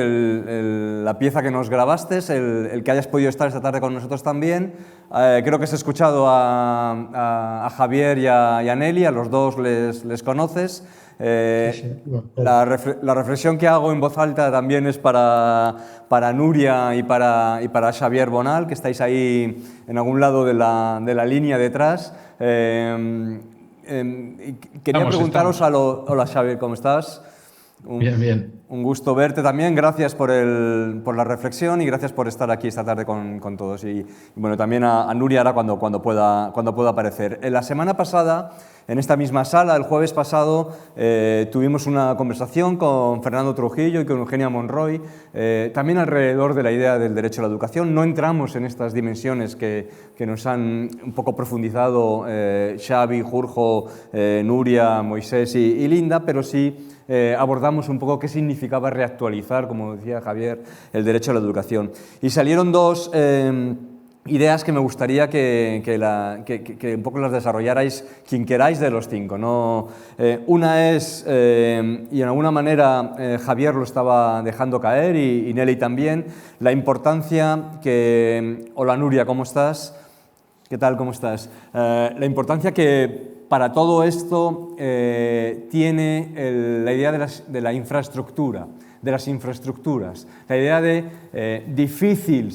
la pieza que nos grabaste, el que hayas podido estar esta tarde con nosotros también. Creo que has escuchado a Javier y a Nelly, a los dos les conoces. La reflexión que hago en voz alta también es para Nuria y para Xavier Bonal, que estáis ahí en algún lado de la línea detrás. Quería preguntaros hola Xavier, ¿cómo estás? Bien. Un gusto verte también, gracias por la reflexión y gracias por estar aquí esta tarde con todos. Y bueno, también a Nuria ahora cuando pueda aparecer. La semana pasada, en esta misma sala, el jueves pasado, tuvimos una conversación con Fernando Trujillo y con Eugenia Monroy, también alrededor de la idea del derecho a la educación. No entramos en estas dimensiones que nos han un poco profundizado Xavi, Jurjo, Nuria, Moisés y Linda, pero sí abordamos un poco qué significaba reactualizar, como decía Javier, el derecho a la educación. Y salieron dos ideas que me gustaría que un poco las desarrollarais quien queráis de los cinco, ¿no? Una es, y en alguna manera Javier lo estaba dejando caer y Nelly también, la importancia que... Hola Nuria, ¿cómo estás? ¿Qué tal? ¿Cómo estás? La importancia que para todo esto tiene la idea de la infraestructura, de las infraestructuras, la idea de difícil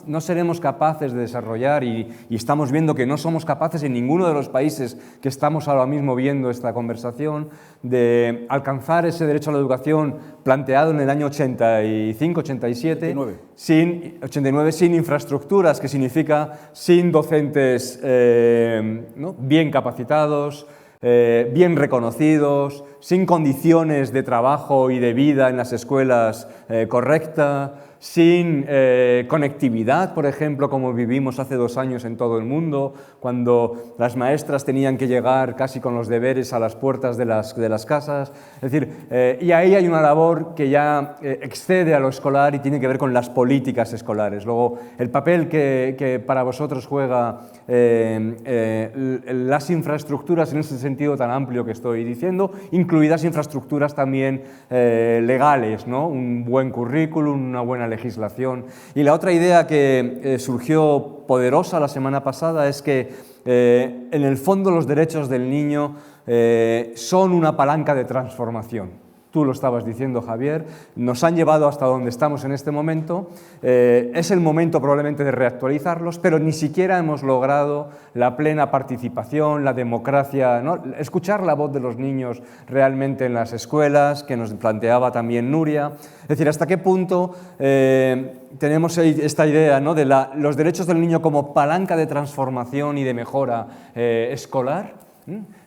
no seremos capaces de desarrollar y estamos viendo que no somos capaces en ninguno de los países que estamos ahora mismo viendo esta conversación de alcanzar ese derecho a la educación planteado en el año 85-87 89 sin infraestructuras, que significa sin docentes ¿no? bien capacitados, bien reconocidos, sin condiciones de trabajo y de vida en las escuelas correctas, sin conectividad, por ejemplo, como vivimos hace 2 años en todo el mundo, cuando las maestras tenían que llegar casi con los deberes a las puertas de las casas. Es decir, y ahí hay una labor que ya excede a lo escolar y tiene que ver con las políticas escolares. Luego, el papel que para vosotros juega las infraestructuras en ese sentido tan amplio que estoy diciendo, incluidas infraestructuras también legales, ¿no? Un buen currículum, una buena legislación. Y la otra idea que surgió poderosa la semana pasada es que en el fondo los derechos del niño son una palanca de transformación. Tú lo estabas diciendo, Javier, nos han llevado hasta donde estamos en este momento. Es el momento probablemente de reactualizarlos, pero ni siquiera hemos logrado la plena participación, la democracia, ¿no? Escuchar la voz de los niños realmente en las escuelas, que nos planteaba también Nuria. Es decir, hasta qué punto tenemos esta idea, ¿no? De los derechos del niño como palanca de transformación y de mejora escolar.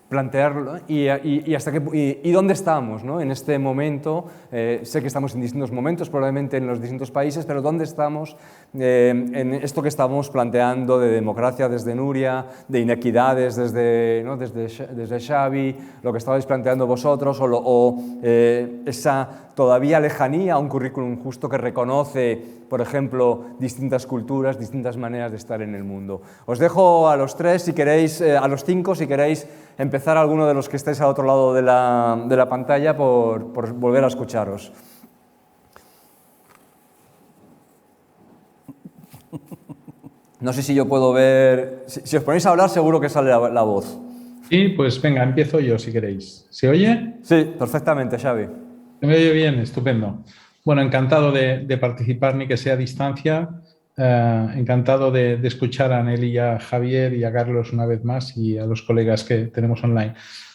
Plantearlo y hasta y dónde estamos, ¿no? En este momento. Sé que estamos en distintos momentos, probablemente en los distintos países, pero dónde estamos en esto que estamos planteando de democracia desde Nuria, de inequidades desde Xavi, lo que estabais planteando vosotros, o esa todavía lejanía a un currículum justo que reconoce, por ejemplo, distintas culturas, distintas maneras de estar en el mundo. Os dejo a los tres, si queréis, a los cinco, si queréis empezar alguno de los que estáis al otro lado de la pantalla por volver a escucharos. No sé si yo puedo ver... Si os ponéis a hablar, seguro que sale la voz. Sí, pues venga, empiezo yo si queréis. ¿Se oye? Sí, perfectamente, Xavi. ¿Se me oye bien? Estupendo. Bueno, encantado de participar, ni que sea a distancia. Encantado de escuchar a Nelly y a Javier y a Carlos una vez más y a los colegas que tenemos online.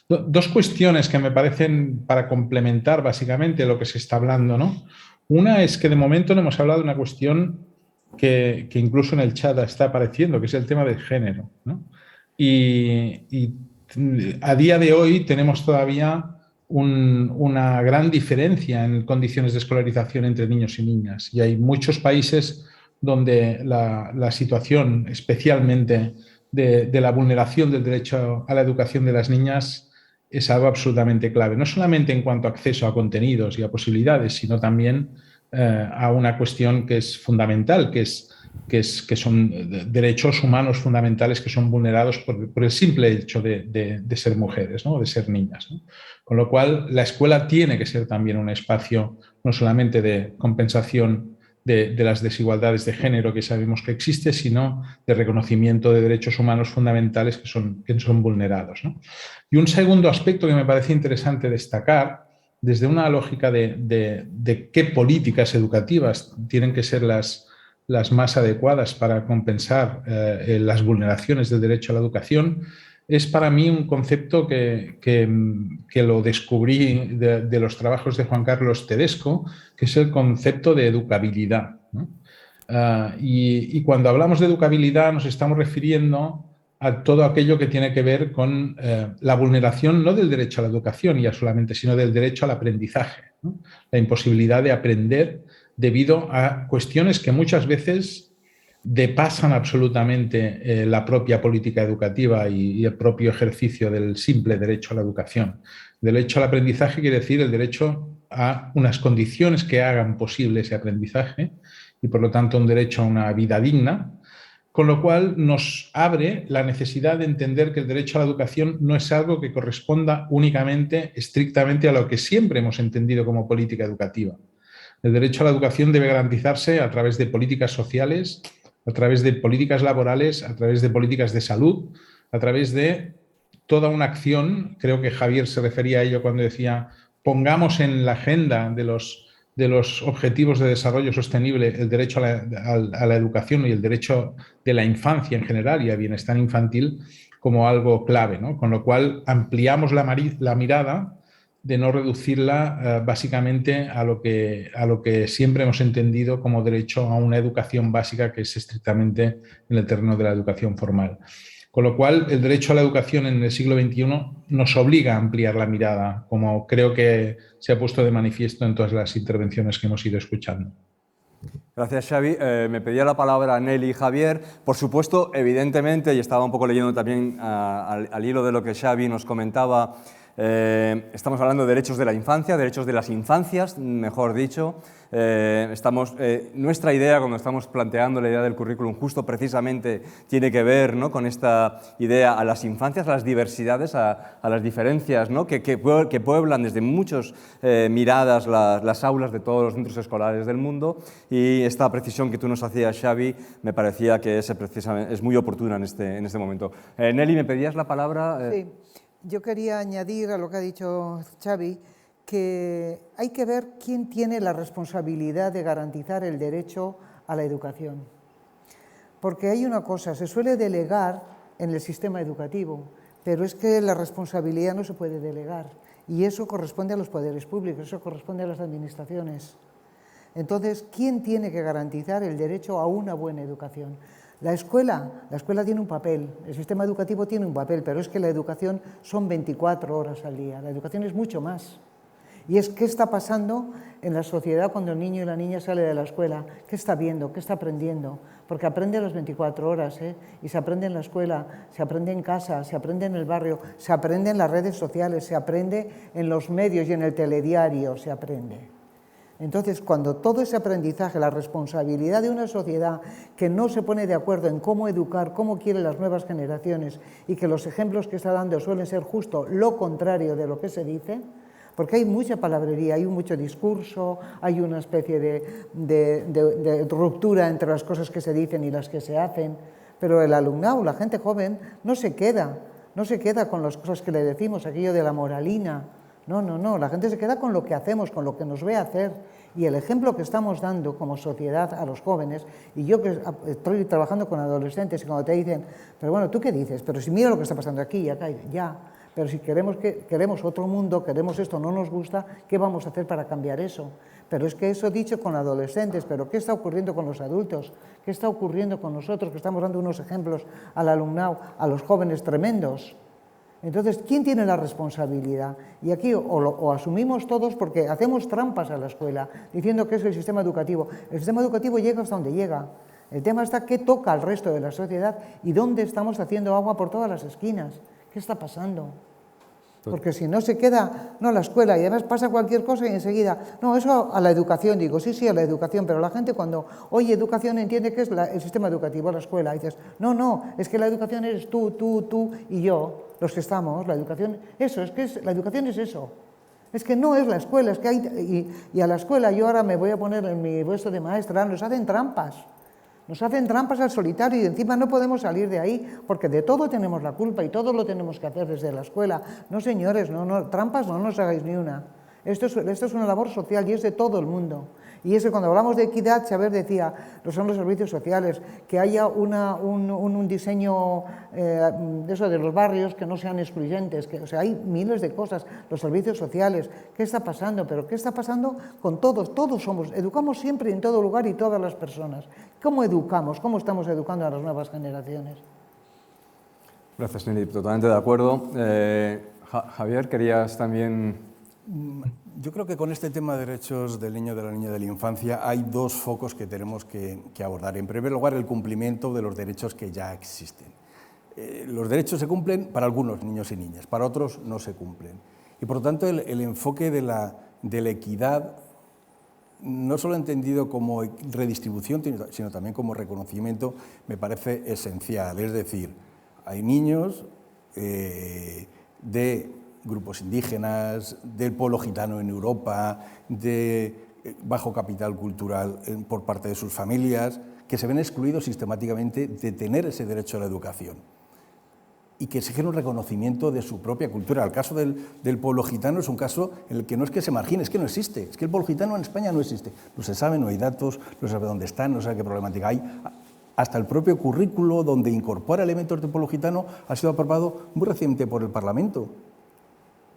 Dos cuestiones que me parecen para complementar básicamente lo que se está hablando, ¿no? Una es que de momento no hemos hablado de una cuestión que incluso en el chat está apareciendo, que es el tema del género, ¿no? Y a día de hoy tenemos todavía una gran diferencia en condiciones de escolarización entre niños y niñas. Y hay muchos países donde la situación, especialmente de la vulneración del derecho a la educación de las niñas, es algo absolutamente clave. No solamente en cuanto a acceso a contenidos y a posibilidades, sino también a una cuestión que es fundamental, que son derechos humanos fundamentales que son vulnerados por el simple hecho de ser mujeres, ¿no? De ser niñas, ¿no? Con lo cual, la escuela tiene que ser también un espacio no solamente de compensación de las desigualdades de género que sabemos que existe, sino de reconocimiento de derechos humanos fundamentales que son vulnerados, ¿no? Y un segundo aspecto que me parece interesante destacar, desde una lógica de qué políticas educativas tienen que ser las más adecuadas para compensar las vulneraciones del derecho a la educación, es para mí un concepto que lo descubrí de los trabajos de Juan Carlos Tedesco, que es el concepto de educabilidad, ¿no? Y cuando hablamos de educabilidad nos estamos refiriendo a todo aquello que tiene que ver con la vulneración no del derecho a la educación ya solamente, sino del derecho al aprendizaje, ¿no? La imposibilidad de aprender debido a cuestiones que muchas veces depasan absolutamente la propia política educativa y el propio ejercicio del simple derecho a la educación. El derecho al aprendizaje quiere decir el derecho a unas condiciones que hagan posible ese aprendizaje y, por lo tanto, un derecho a una vida digna, con lo cual nos abre la necesidad de entender que el derecho a la educación no es algo que corresponda únicamente, estrictamente a lo que siempre hemos entendido como política educativa. El derecho a la educación debe garantizarse a través de políticas sociales, a través de políticas laborales, a través de políticas de salud, a través de toda una acción. Creo que Javier se refería a ello cuando decía pongamos en la agenda de los objetivos de desarrollo sostenible el derecho a la educación y el derecho de la infancia en general y a bienestar infantil como algo clave, ¿no? Con lo cual ampliamos la mirada de no reducirla básicamente a lo que siempre hemos entendido como derecho a una educación básica que es estrictamente en el terreno de la educación formal. Con lo cual, el derecho a la educación en el siglo XXI nos obliga a ampliar la mirada, como creo que se ha puesto de manifiesto en todas las intervenciones que hemos ido escuchando. Gracias, Xavi. Me pedía la palabra Nelly y Javier. Por supuesto, evidentemente, y estaba un poco leyendo también al hilo de lo que Xavi nos comentaba, estamos hablando de derechos de la infancia, derechos de las infancias, mejor dicho. Nuestra idea, cuando estamos planteando la idea del currículum justo, precisamente tiene que ver, ¿no?, con esta idea a las infancias, a las diversidades, a las diferencias, ¿no?, que pueblan desde muchas miradas las aulas de todos los centros escolares del mundo. Y esta precisión que tú nos hacías, Xavi, me parecía que es muy oportuna en este momento. Nelly, ¿me pedías la palabra? Sí. Yo quería añadir a lo que ha dicho Xavi que hay que ver quién tiene la responsabilidad de garantizar el derecho a la educación. Porque hay una cosa, se suele delegar en el sistema educativo, pero es que la responsabilidad no se puede delegar y eso corresponde a los poderes públicos, eso corresponde a las administraciones. Entonces, ¿quién tiene que garantizar el derecho a una buena educación? La escuela tiene un papel, el sistema educativo tiene un papel, pero es que la educación son 24 horas al día, la educación es mucho más. Y es qué está pasando en la sociedad cuando el niño y la niña sale de la escuela, qué está viendo, qué está aprendiendo, porque aprende a las 24 horas, y se aprende en la escuela, se aprende en casa, se aprende en el barrio, se aprende en las redes sociales, se aprende en los medios y en el telediario, se aprende. Entonces, cuando todo ese aprendizaje, la responsabilidad de una sociedad que no se pone de acuerdo en cómo educar, cómo quieren las nuevas generaciones, y que los ejemplos que está dando suelen ser justo lo contrario de lo que se dice, porque hay mucha palabrería, hay mucho discurso, hay una especie de ruptura entre las cosas que se dicen y las que se hacen, pero el alumnado, la gente joven, no se queda con las cosas que le decimos, aquello de la moralina. No, la gente se queda con lo que hacemos, con lo que nos ve hacer, y el ejemplo que estamos dando como sociedad a los jóvenes, y yo que estoy trabajando con adolescentes, y cuando te dicen, pero bueno, ¿tú qué dices? Pero si mira lo que está pasando aquí y acá, ya, pero si queremos otro mundo, queremos esto, no nos gusta, ¿qué vamos a hacer para cambiar eso? Pero es que eso dicho con adolescentes, pero ¿qué está ocurriendo con los adultos? ¿Qué está ocurriendo con nosotros que estamos dando unos ejemplos al alumnado, a los jóvenes tremendos? Entonces, ¿quién tiene la responsabilidad? Y aquí o asumimos todos porque hacemos trampas a la escuela, diciendo que es el sistema educativo. El sistema educativo llega hasta donde llega. El tema está qué toca al resto de la sociedad y dónde estamos haciendo agua por todas las esquinas. ¿Qué está pasando? Porque si no se queda, no, la escuela, y además pasa cualquier cosa y enseguida, no, eso a la educación, digo, sí, a la educación, pero la gente cuando oye educación entiende que es el sistema educativo, la escuela, y dices, no, es que la educación eres tú y yo, los que estamos, la educación, eso, la educación es eso. Es que no es la escuela, es que hay, y a la escuela yo ahora me voy a poner en mi puesto de maestra, nos hacen trampas al solitario y encima no podemos salir de ahí porque de todo tenemos la culpa y todo lo tenemos que hacer desde la escuela. No, señores, no, trampas no nos hagáis ni una. Esto es una labor social y es de todo el mundo. Y eso, cuando hablamos de equidad, Xavier decía, son los servicios sociales, que haya un diseño de eso de los barrios que no sean excluyentes, o sea, hay miles de cosas, los servicios sociales, ¿qué está pasando? Pero ¿qué está pasando con todos? Todos educamos siempre en todo lugar y todas las personas. ¿Cómo educamos? ¿Cómo estamos educando a las nuevas generaciones? Gracias, Nelly, totalmente de acuerdo. Javier, querías también... Yo creo que con este tema de derechos del niño, de la niña, de la infancia, hay dos focos que tenemos que abordar. En primer lugar, el cumplimiento de los derechos que ya existen. Los derechos se cumplen para algunos niños y niñas, para otros no se cumplen. Y por lo tanto, el enfoque de la equidad, no solo entendido como redistribución, sino también como reconocimiento, me parece esencial. Es decir, hay niños de grupos indígenas, del pueblo gitano en Europa, de bajo capital cultural por parte de sus familias, que se ven excluidos sistemáticamente de tener ese derecho a la educación y que exigen un reconocimiento de su propia cultura. El caso del pueblo gitano es un caso en el que no es que se margine, es que no existe. Es que el pueblo gitano en España no existe. No se sabe, no hay datos, no se sabe dónde están, no se sabe qué problemática hay. Hasta el propio currículo donde incorpora elementos del pueblo gitano ha sido aprobado muy recientemente por el Parlamento.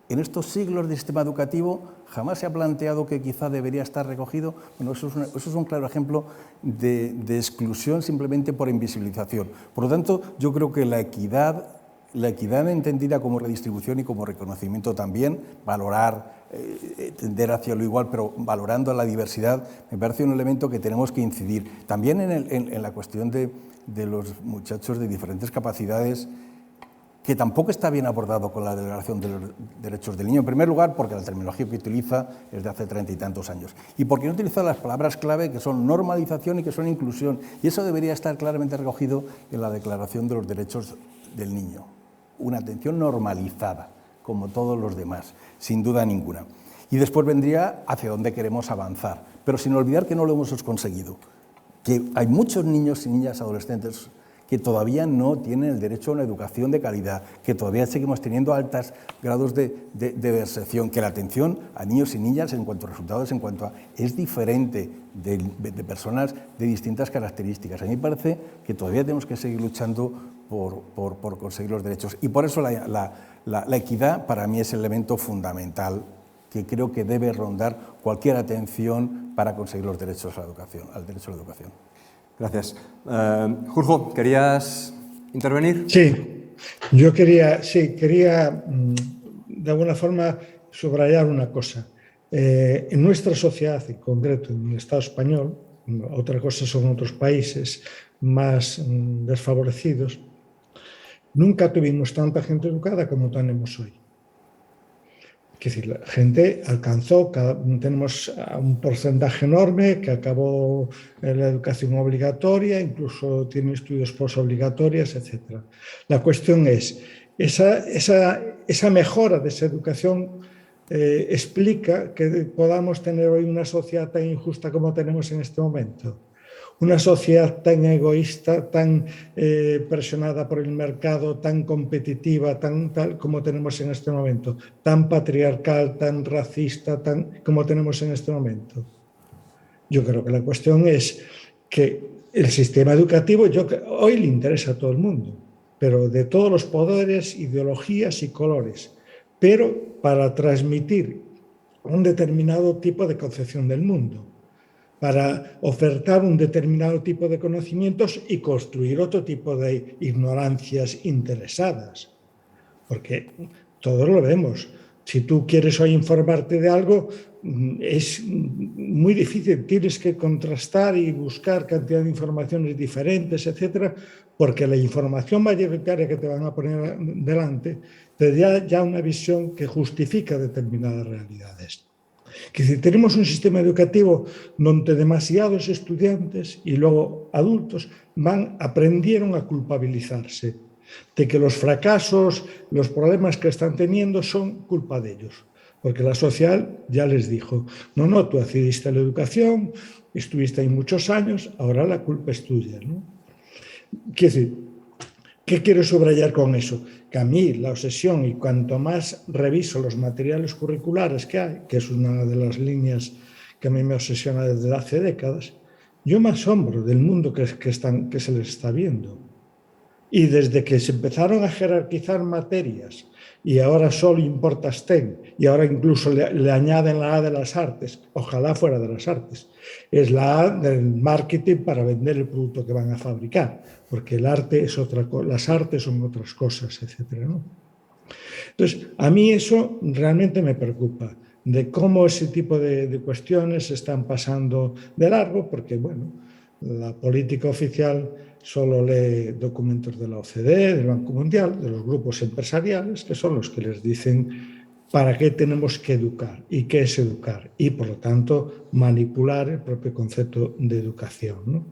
En estos siglos de sistema educativo jamás se ha planteado que quizá debería estar recogido. Bueno, eso es un claro ejemplo de exclusión simplemente por invisibilización. Por lo tanto, yo creo que la equidad entendida como redistribución y como reconocimiento también, valorar, tender hacia lo igual, pero valorando la diversidad, me parece un elemento que tenemos que incidir. También en la cuestión de los muchachos de diferentes capacidades, que tampoco está bien abordado con la Declaración de los Derechos del Niño. En primer lugar, porque la terminología que utiliza es de hace 30 y tantos años. Y porque no utiliza las palabras clave que son normalización y que son inclusión. Y eso debería estar claramente recogido en la Declaración de los Derechos del Niño. Una atención normalizada, como todos los demás, sin duda ninguna. Y después vendría hacia dónde queremos avanzar, pero sin olvidar que no lo hemos conseguido. Que hay muchos niños y niñas adolescentes que todavía no tienen el derecho a una educación de calidad, que todavía seguimos teniendo altos grados de deserción, que la atención a niños y niñas en cuanto a resultados, es diferente de personas de distintas características. A mí me parece que todavía tenemos que seguir luchando por conseguir los derechos. Y por eso la equidad para mí es el elemento fundamental que creo que debe rondar cualquier atención para conseguir los derechos a la educación, al derecho a la educación. Gracias. Jurjo, ¿querías intervenir? Sí, yo quería de alguna forma subrayar una cosa. En nuestra sociedad, en concreto en el Estado español, otra cosa son otros países más desfavorecidos, nunca tuvimos tanta gente educada como tenemos hoy. Es decir, la gente alcanzó, tenemos un porcentaje enorme que acabó la educación obligatoria, incluso tiene estudios postobligatorios, etc. La cuestión es, esa mejora de esa educación explica que podamos tener hoy una sociedad tan injusta como tenemos en este momento. Una sociedad tan egoísta, tan presionada por el mercado, tan competitiva, tan tal como tenemos en este momento, tan patriarcal, tan racista, tan como tenemos en este momento. Yo creo que la cuestión es que el sistema educativo hoy le interesa a todo el mundo, pero de todos los poderes, ideologías y colores, pero para transmitir un determinado tipo de concepción del mundo, para ofertar un determinado tipo de conocimientos y construir otro tipo de ignorancias interesadas. Porque todos lo vemos. Si tú quieres hoy informarte de algo, es muy difícil. Tienes que contrastar y buscar cantidad de informaciones diferentes, etcétera, porque la información mayoritaria que te van a poner delante te da ya una visión que justifica determinadas realidades. Que si tenemos un sistema educativo donde demasiados estudiantes y luego adultos aprendieron a culpabilizarse de que los fracasos, los problemas que están teniendo son culpa de ellos. Porque la sociedad ya les dijo, no, tú accediste a la educación, estuviste ahí muchos años, ahora la culpa es tuya, ¿no? Quiero decir, ¿qué quiero subrayar con eso? Que a mí la obsesión, y cuanto más reviso los materiales curriculares que hay, que es una de las líneas que a mí me obsesiona desde hace décadas, yo me asombro del mundo que se les está viendo. Y desde que se empezaron a jerarquizar materias y ahora solo importa STEM y ahora incluso le añaden la A de las artes, ojalá fuera de las artes, es la A del marketing para vender el producto que van a fabricar, porque el arte es otra cosa, las artes son otras cosas, etcétera, ¿no? Entonces, a mí eso realmente me preocupa, de cómo ese tipo de cuestiones se están pasando de largo, porque, bueno, la política oficial solo lee documentos de la OCDE, del Banco Mundial, de los grupos empresariales, que son los que les dicen para qué tenemos que educar y qué es educar, y por lo tanto manipular el propio concepto de educación, ¿no?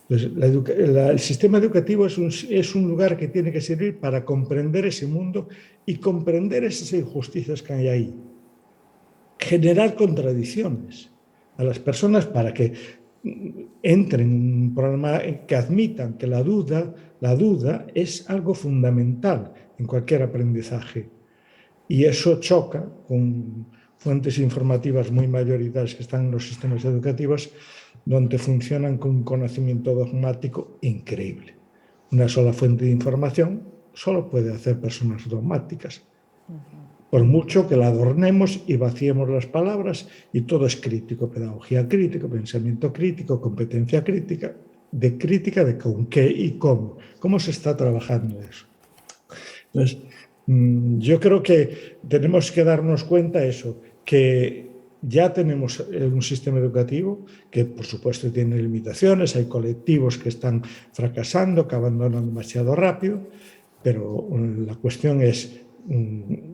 Entonces, el sistema educativo es un lugar que tiene que servir para comprender ese mundo y comprender esas injusticias que hay ahí. Generar contradicciones a las personas para que entren en un programa que admitan que la duda es algo fundamental en cualquier aprendizaje. Y eso choca con fuentes informativas muy mayoritarias que están en los sistemas educativos, donde funcionan con un conocimiento dogmático increíble. Una sola fuente de información solo puede hacer personas dogmáticas. Por mucho que la adornemos y vaciemos las palabras, y todo es crítico, pedagogía crítica, pensamiento crítico, competencia crítica de con qué y cómo se está trabajando eso. Entonces, yo creo que tenemos que darnos cuenta de eso, que ya tenemos un sistema educativo que, por supuesto, tiene limitaciones, hay colectivos que están fracasando, que abandonan demasiado rápido, pero la cuestión es,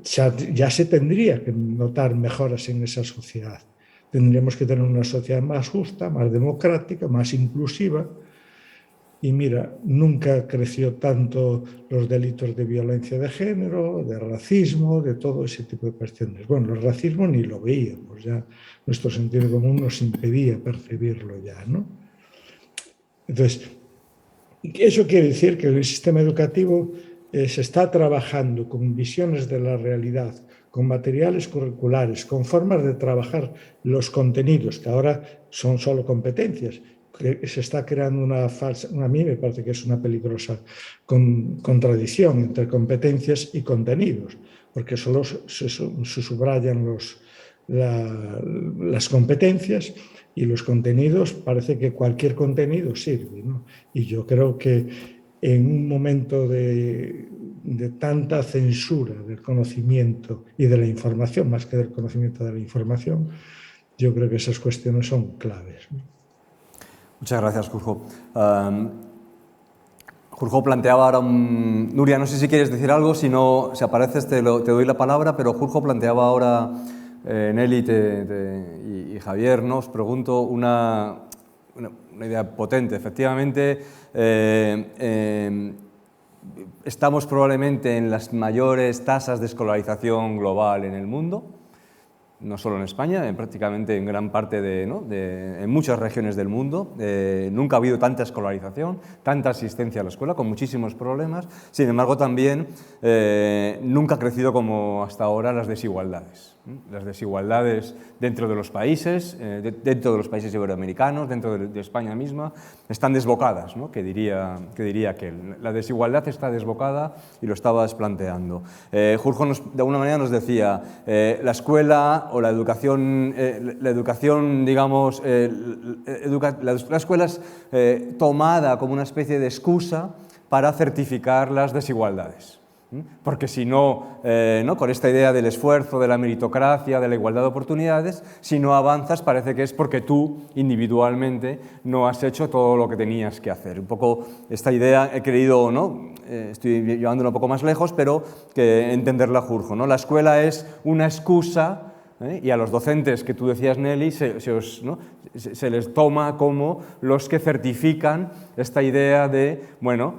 ya se tendría que notar mejoras en esa sociedad. Tendríamos que tener una sociedad más justa, más democrática, más inclusiva. Y mira, nunca creció tanto los delitos de violencia de género, de racismo, de todo ese tipo de cuestiones. Bueno, el racismo ni lo veíamos, ya nuestro sentido común nos impedía percibirlo ya, ¿no? Entonces, eso quiere decir que el sistema educativo se está trabajando con visiones de la realidad, con materiales curriculares, con formas de trabajar los contenidos, que ahora son solo competencias, que se está creando a mí me parece que es una peligrosa contradicción entre competencias y contenidos, porque solo se subrayan las competencias y los contenidos, parece que cualquier contenido sirve, ¿no? Y yo creo que en un momento de de tanta censura del conocimiento y de la información, más que del conocimiento de la información, yo creo que esas cuestiones son claves. Muchas gracias, Jorge. Jorge planteaba ahora Nuria, no sé si quieres decir algo, si no, si apareces te doy la palabra, pero Jorge planteaba ahora, Nelly y Javier, ¿no? Os pregunto una idea potente. Efectivamente, estamos probablemente en las mayores tasas de escolarización global en el mundo, no solo en España, prácticamente en gran parte en muchas regiones del mundo. Nunca ha habido tanta escolarización, tanta asistencia a la escuela, con muchísimos problemas. Sin embargo, también nunca ha crecido como hasta ahora las desigualdades. Las desigualdades dentro de los países, dentro de los países iberoamericanos, dentro de España misma, están desbocadas, ¿no? que diría aquel. La desigualdad está desbocada y lo estabas planteando. Jorge de alguna manera nos decía, la escuela o la educación digamos, la escuela es tomada como una especie de excusa para certificar las desigualdades. Porque si no, con esta idea del esfuerzo, de la meritocracia, de la igualdad de oportunidades, si no avanzas parece que es porque tú individualmente no has hecho todo lo que tenías que hacer. Un poco esta idea he querido, estoy llevándolo un poco más lejos, pero que entenderla, Jorge, ¿no? La escuela es una excusa, y a los docentes que tú decías, Nelly, se les toma como los que certifican esta idea de, bueno,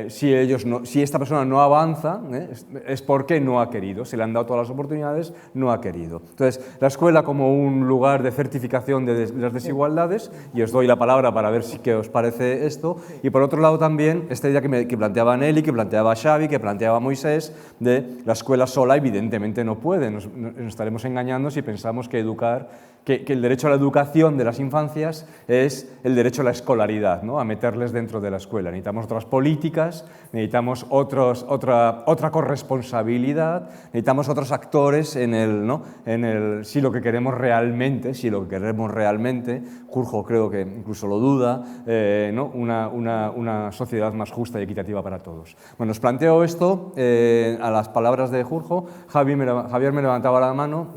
si esta persona no avanza, es porque no ha querido, se le han dado todas las oportunidades, no ha querido. Entonces, la escuela como un lugar de certificación de las desigualdades, y os doy la palabra para ver qué os parece esto, y por otro lado también esta idea que planteaba Nelly, que planteaba Xavi, que planteaba Moisés, de la escuela sola evidentemente no puede, nos estaremos engañando si pensamos que el derecho a la educación de las infancias es el derecho a la escolaridad, ¿no? A meterles dentro de la escuela. Necesitamos otras políticas, necesitamos otra corresponsabilidad, necesitamos otros actores si lo que queremos realmente, Jorge creo que incluso lo duda, una sociedad más justa y equitativa para todos. Bueno, os planteo esto a las palabras de Jorge. Javier me levantaba la mano.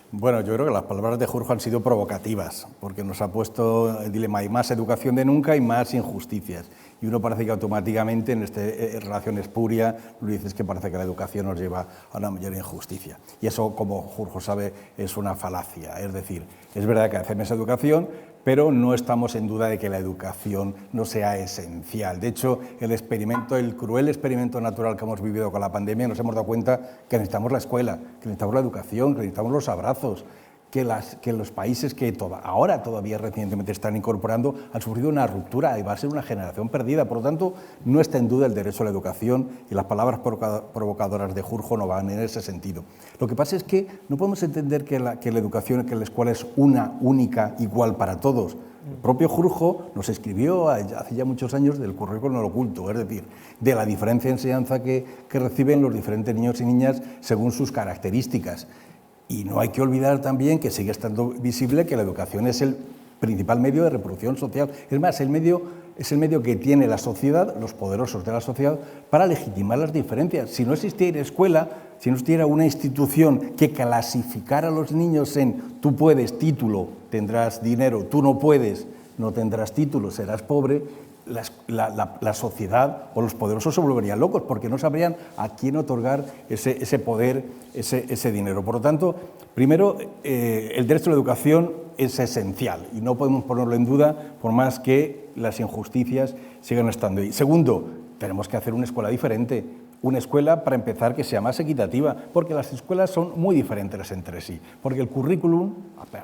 Bueno, yo creo que las palabras de Jorge han sido provocativas, porque nos ha puesto el dilema: hay más educación de nunca y más injusticias. Y uno parece que automáticamente en esta relación espuria lo dices que parece que la educación nos lleva a una mayor injusticia. Y eso, como Jorge sabe, es una falacia. Es decir, es verdad que hacemos educación, pero no estamos en duda de que la educación no sea esencial. De hecho, el cruel experimento natural que hemos vivido con la pandemia, nos hemos dado cuenta que necesitamos la escuela, que necesitamos la educación, que necesitamos los abrazos, que los países que ahora todavía recientemente están incorporando han sufrido una ruptura y va a ser una generación perdida. Por lo tanto, no está en duda el derecho a la educación, y las palabras provocadoras de Jorge no van en ese sentido. Lo que pasa es que no podemos entender que la educación, que la escuela es una única, igual para todos. El propio Jorge nos escribió hace ya muchos años del currículum oculto, es decir, de la diferencia de enseñanza que reciben los diferentes niños y niñas según sus características. Y no hay que olvidar también que sigue estando visible que la educación es el principal medio de reproducción social. Es más, es el medio que tiene la sociedad, los poderosos de la sociedad, para legitimar las diferencias. Si no existiera escuela, si no existiera una institución que clasificara a los niños en tú puedes, título, tendrás dinero, tú no puedes, no tendrás título, serás pobre, la sociedad o los poderosos se volverían locos porque no sabrían a quién otorgar ese poder, ese dinero. Por lo tanto, primero, el derecho a la educación es esencial y no podemos ponerlo en duda por más que las injusticias sigan estando ahí. Segundo, tenemos que hacer una escuela diferente. Una escuela, para empezar, que sea más equitativa, porque las escuelas son muy diferentes entre sí. Porque el currículum,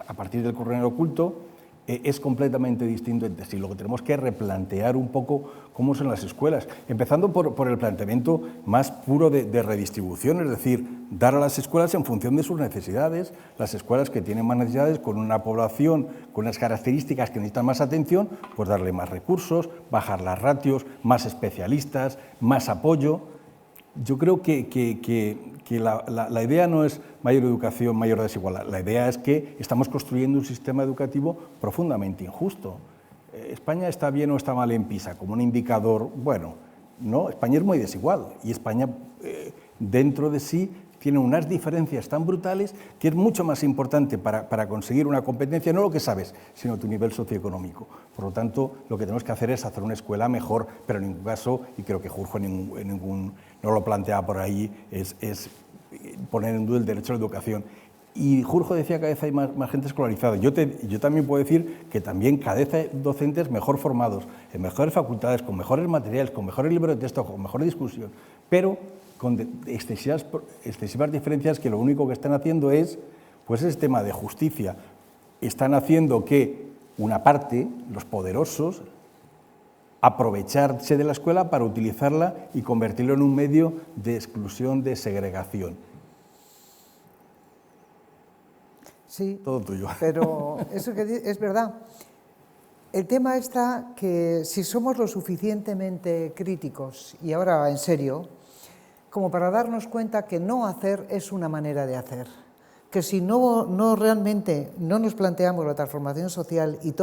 a partir del currículum oculto, es completamente distinto entre sí. Lo que tenemos que replantear un poco cómo son las escuelas, empezando por el planteamiento más puro de redistribución, es decir, dar a las escuelas en función de sus necesidades. Las escuelas que tienen más necesidades, con una población, con unas características que necesitan más atención, pues darle más recursos, bajar las ratios, más especialistas, más apoyo. Yo creo que la idea no es mayor educación, mayor desigualdad. La idea es que estamos construyendo un sistema educativo profundamente injusto. España está bien o está mal en PISA, como un indicador, bueno, ¿no? España es muy desigual y España dentro de sí tiene unas diferencias tan brutales que es mucho más importante para conseguir una competencia, no lo que sabes, sino tu nivel socioeconómico. Por lo tanto, lo que tenemos que hacer es hacer una escuela mejor, pero en ningún caso, y creo que Jurjo no lo plantea por ahí, es poner en duda el derecho a la educación. Y Jurjo decía que cada vez hay más gente escolarizada. Yo también puedo decir que también cada vez hay docentes mejor formados, en mejores facultades, con mejores materiales, con mejores libros de texto, con mejor discusión, pero con excesivas diferencias que lo único que están haciendo es, pues ese tema de justicia. Están haciendo que una parte, los poderosos, aprovecharse de la escuela para utilizarla y convertirlo en un medio de exclusión, de segregación. Sí, todo tuyo. Pero eso que es verdad. El tema está que si somos lo suficientemente críticos, y ahora en serio, como para darnos cuenta que no hacer es una manera de hacer, que si no realmente no nos planteamos la transformación social y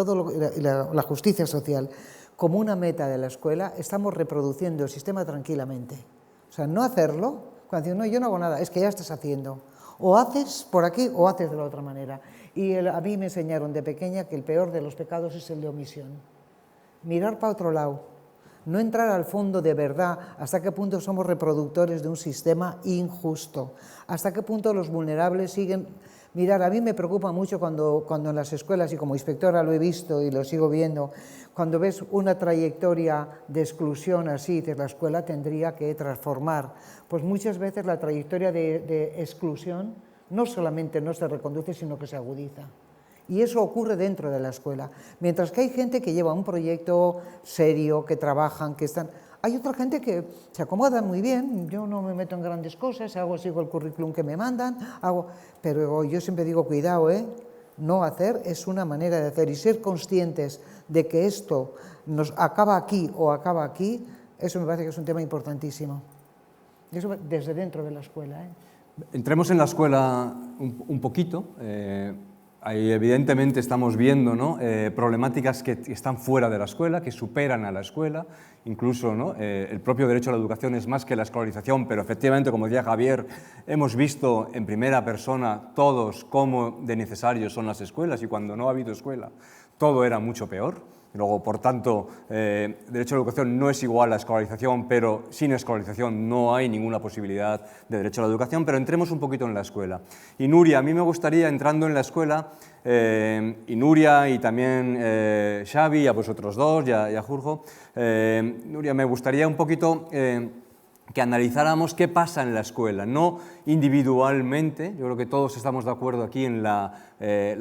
la justicia social como una meta de la escuela, estamos reproduciendo el sistema tranquilamente. O sea, no hacerlo, cuando decimos, no, yo no hago nada, es que ya estás haciendo. O haces por aquí o haces de la otra manera. Y a mí me enseñaron de pequeña que el peor de los pecados es el de omisión. Mirar para otro lado. No entrar al fondo de verdad hasta qué punto somos reproductores de un sistema injusto, hasta qué punto los vulnerables siguen. Mirar, a mí me preocupa mucho cuando en las escuelas, y como inspectora lo he visto y lo sigo viendo, cuando ves una trayectoria de exclusión así, la escuela tendría que transformar. Pues muchas veces la trayectoria de exclusión no solamente no se reconduce, sino que se agudiza. Y eso ocurre dentro de la escuela. Mientras que hay gente que lleva un proyecto serio, que trabajan, que están... Hay otra gente que se acomoda muy bien, yo no me meto en grandes cosas, sigo el currículum que me mandan, pero yo siempre digo, cuidado, no hacer es una manera de hacer, y ser conscientes de que esto nos acaba aquí o acaba aquí, eso me parece que es un tema importantísimo. Eso desde dentro de la escuela. Entremos en la escuela un poquito. Ahí evidentemente estamos viendo, ¿no? Problemáticas que están fuera de la escuela, que superan a la escuela, incluso, ¿no? El propio derecho a la educación es más que la escolarización, pero efectivamente, como decía Javier, hemos visto en primera persona todos cómo de necesarios son las escuelas, y cuando no ha habido escuela todo era mucho peor. Luego, por tanto, derecho a la educación no es igual a escolarización, pero sin escolarización no hay ninguna posibilidad de derecho a la educación, pero entremos un poquito en la escuela. Y Nuria, a mí me gustaría, entrando en la escuela, y Nuria y también Xavi, a vosotros dos, y a Jurjo, Nuria, me gustaría un poquito que analizáramos qué pasa en la escuela, no individualmente. Yo creo que todos estamos de acuerdo aquí en la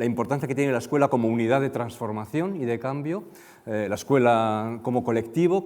importancia que tiene la escuela como unidad de transformación y de cambio, la escuela como colectivo,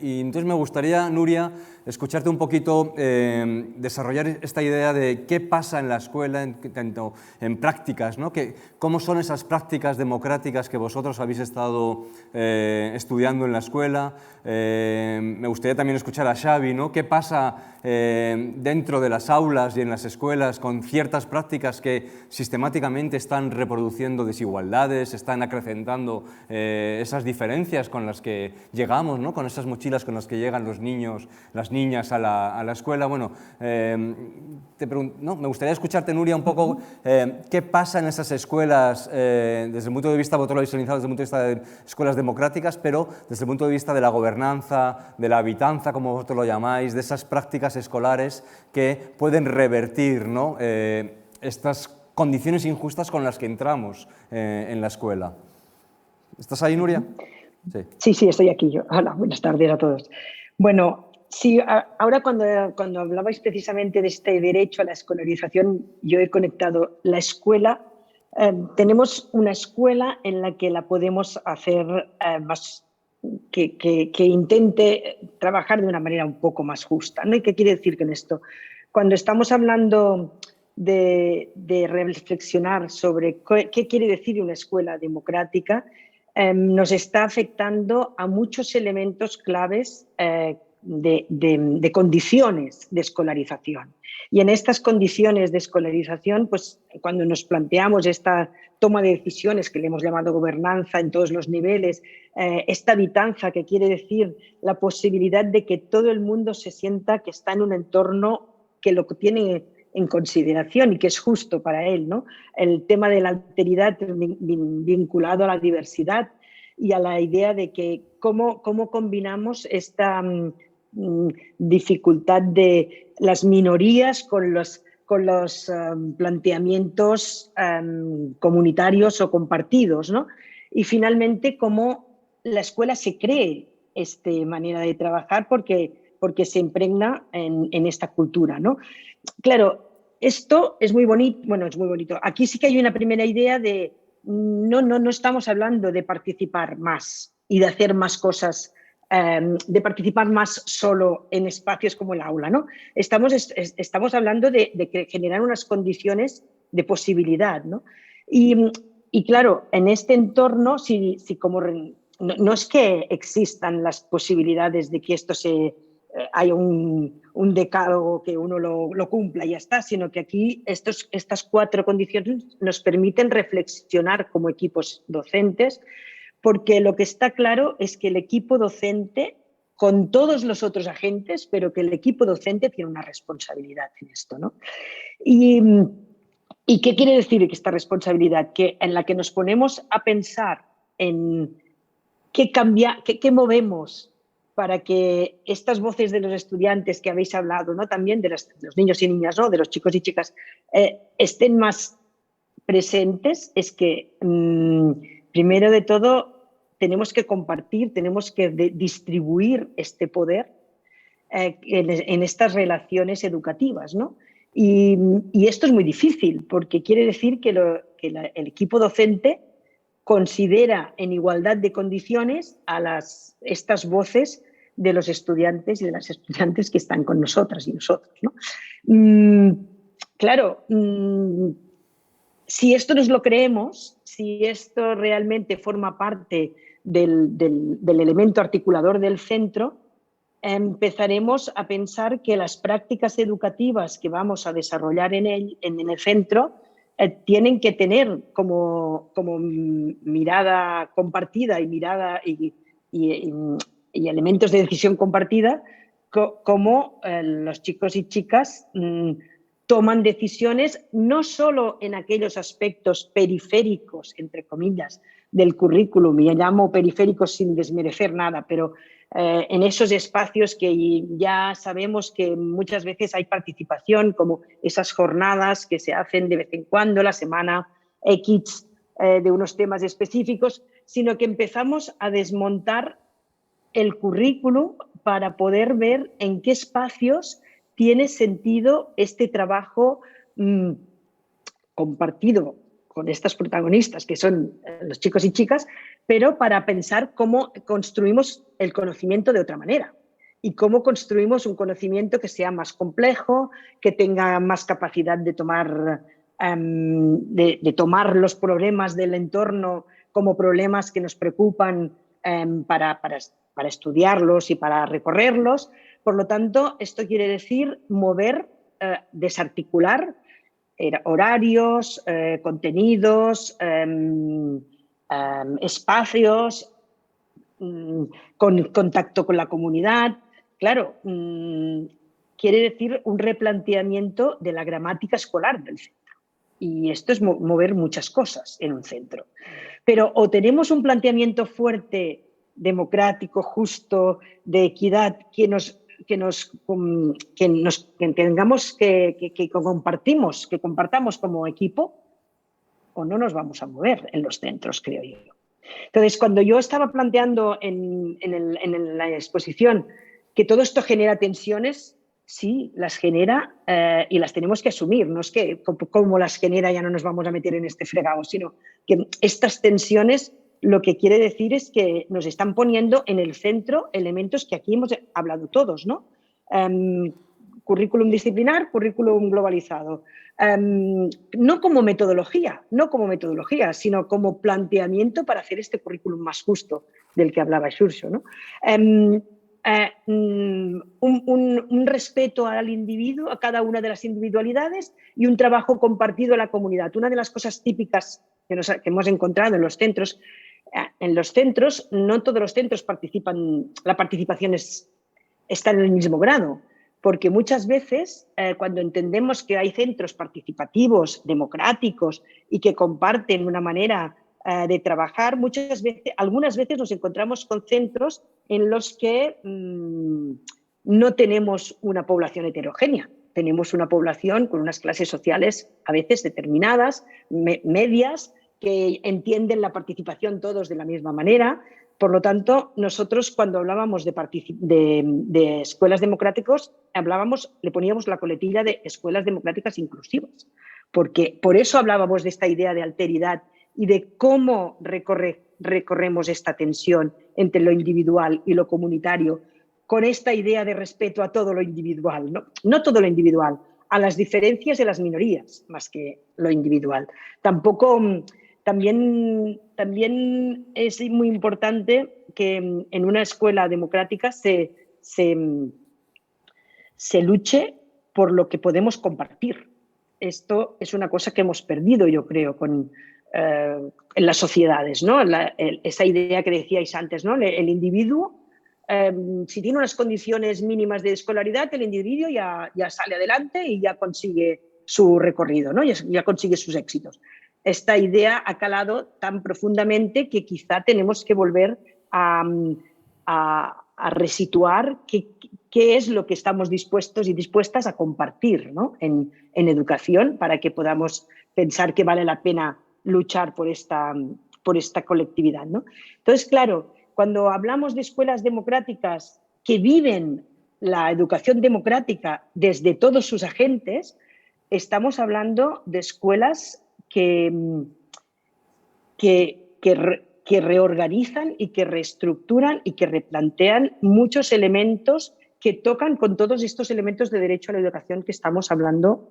y entonces me gustaría, Nuria, escucharte un poquito, desarrollar esta idea de qué pasa en la escuela, en prácticas, ¿no? ¿Cómo son esas prácticas democráticas que vosotros habéis estado estudiando en la escuela? Me gustaría también escuchar a Xavi, ¿no? ¿Qué pasa dentro de las aulas y en las escuelas con ciertas prácticas que sistemáticamente están reproduciendo desigualdades, están acrecentando esas diferencias con las que llegamos, ¿no? Con esas mochilas con las que llegan los niños, las niñas a la escuela? Bueno, me gustaría escucharte, Nuria, un poco qué pasa en esas escuelas desde el punto de vista, vosotros lo habéis analizado desde el punto de vista de escuelas democráticas, pero desde el punto de vista de la gobernanza, de la habitanza, como vosotros lo llamáis, de esas prácticas escolares que pueden revertir, ¿no? Estas condiciones injustas con las que entramos en la escuela. ¿Estás ahí, Nuria? Sí, estoy aquí yo. Hola, buenas tardes a todos. Bueno, sí, ahora cuando hablabais precisamente de este derecho a la escolarización, yo he conectado la escuela. Tenemos una escuela en la que la podemos hacer más, que intente trabajar de una manera un poco más justa, ¿no? ¿Y qué quiere decir con esto? Cuando estamos hablando de reflexionar sobre qué quiere decir una escuela democrática, nos está afectando a muchos elementos claves de condiciones de escolarización. Y en estas condiciones de escolarización, pues cuando nos planteamos esta toma de decisiones que le hemos llamado gobernanza en todos los niveles, esta habitanza, que quiere decir la posibilidad de que todo el mundo se sienta que está en un entorno que lo tiene en consideración y que es justo para él, ¿no? El tema de la alteridad vinculado a la diversidad y a la idea de que cómo combinamos esta dificultad de las minorías con los planteamientos comunitarios o compartidos, ¿no? Y finalmente cómo la escuela se cree esta manera de trabajar porque se impregna en esta cultura, ¿no? Claro, esto es muy bonito, bueno, es muy bonito. Aquí sí que hay una primera idea de no estamos hablando de participar más y de hacer más cosas, de participar más solo en espacios como el aula, ¿no? Estamos hablando de generar unas condiciones de posibilidad, ¿no? Y claro, en este entorno, si como no es que existan las posibilidades de que esto haya un decálogo que uno lo cumpla y ya está, sino que aquí estas 4 condiciones nos permiten reflexionar como equipos docentes, porque lo que está claro es que el equipo docente, con todos los otros agentes, pero que el equipo docente tiene una responsabilidad en esto, ¿no? ¿Y qué quiere decir esta responsabilidad? Que en la que nos ponemos a pensar en qué movemos para que estas voces de los estudiantes que habéis hablado, ¿no? También de los niños y niñas, ¿no? De los chicos y chicas, estén más presentes, es que primero de todo tenemos que compartir, tenemos que distribuir este poder en estas relaciones educativas, ¿no? Y esto es muy difícil porque quiere decir que el equipo docente considera en igualdad de condiciones a estas voces de los estudiantes y de las estudiantes que están con nosotras y nosotros, ¿no? Claro, si esto nos lo creemos, si esto realmente forma parte del elemento articulador del centro, empezaremos a pensar que las prácticas educativas que vamos a desarrollar en el centro tienen que tener como mirada compartida y mirada y elementos de decisión compartida, como los chicos y chicas toman decisiones no solo en aquellos aspectos periféricos, entre comillas, del currículum, y llamo periféricos sin desmerecer nada, pero en esos espacios que ya sabemos que muchas veces hay participación, como esas jornadas que se hacen de vez en cuando, la semana X de unos temas específicos, sino que empezamos a desmontar el currículum para poder ver en qué espacios tiene sentido este trabajo compartido con estas protagonistas, que son los chicos y chicas, pero para pensar cómo construimos el conocimiento de otra manera y cómo construimos un conocimiento que sea más complejo, que tenga más capacidad de tomar los problemas del entorno como problemas que nos preocupan para estudiarlos y para recorrerlos. Por lo tanto, esto quiere decir mover, desarticular horarios, contenidos, espacios, con contacto con la comunidad. Claro, quiere decir un replanteamiento de la gramática escolar del centro. Y esto es mover muchas cosas en un centro. Pero o tenemos un planteamiento fuerte, democrático, justo, de equidad, que compartamos como equipo, o no nos vamos a mover en los centros, creo yo. Entonces, cuando yo estaba planteando en la exposición que todo esto genera tensiones, sí, las genera y las tenemos que asumir. No es que como las genera ya no nos vamos a meter en este fregado, sino que estas tensiones lo que quiere decir es que nos están poniendo en el centro elementos que aquí hemos hablado todos, ¿no? Currículum disciplinar, currículum globalizado. No como metodología, sino como planteamiento para hacer este currículum más justo del que hablaba Xurxo, ¿no? un respeto al individuo, a cada una de las individualidades y un trabajo compartido en la comunidad. Una de las cosas típicas que hemos encontrado en los centros, no todos los centros participan, la participación está en el mismo grado, porque muchas veces cuando entendemos que hay centros participativos, democráticos y que comparten una manera de trabajar, algunas veces nos encontramos con centros en los que no tenemos una población heterogénea. Tenemos una población con unas clases sociales a veces determinadas, medias, que entienden la participación todos de la misma manera. Por lo tanto, nosotros cuando hablábamos de escuelas democráticas, le poníamos la coletilla de escuelas democráticas inclusivas, porque por eso hablábamos de esta idea de alteridad y de cómo recorremos esta tensión entre lo individual y lo comunitario, con esta idea de respeto a todo lo individual, no todo lo individual, a las diferencias de las minorías, más que lo individual. También es muy importante que en una escuela democrática se luche por lo que podemos compartir. Esto es una cosa que hemos perdido, yo creo, en las sociedades, ¿no? Esa idea que decíais antes, ¿no? El individuo, si tiene unas condiciones mínimas de escolaridad, el individuo ya sale adelante y ya consigue su recorrido, ¿no? Ya consigue sus éxitos. Esta idea ha calado tan profundamente que quizá tenemos que volver a resituar qué es lo que estamos dispuestos y dispuestas a compartir, ¿no? en educación, para que podamos pensar que vale la pena luchar por esta colectividad, ¿no? Entonces, claro, cuando hablamos de escuelas democráticas que viven la educación democrática desde todos sus agentes, estamos hablando de escuelas que reorganizan y que reestructuran y que replantean muchos elementos que tocan con todos estos elementos de derecho a la educación que estamos hablando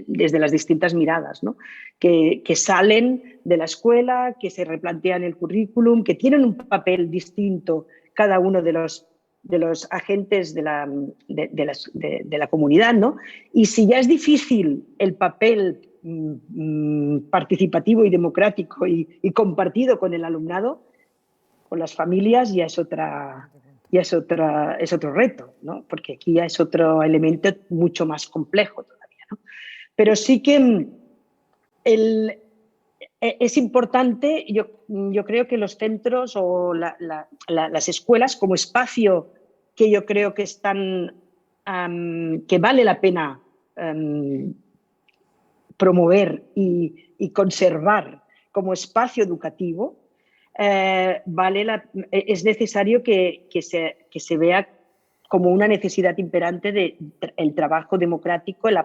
desde las distintas miradas, ¿no? Que salen de la escuela, que se replantean el currículum, que tienen un papel distinto cada uno de los agentes de la comunidad, ¿no? Y si ya es difícil el papel participativo y democrático y compartido con el alumnado, con las familias ya es otro reto, ¿no? Porque aquí ya es otro elemento mucho más complejo todavía, ¿no? Pero sí que es importante, yo creo que los centros o las escuelas como espacio que yo creo que que vale la pena promover y conservar como espacio educativo, es necesario que se vea como una necesidad imperante del trabajo democrático, la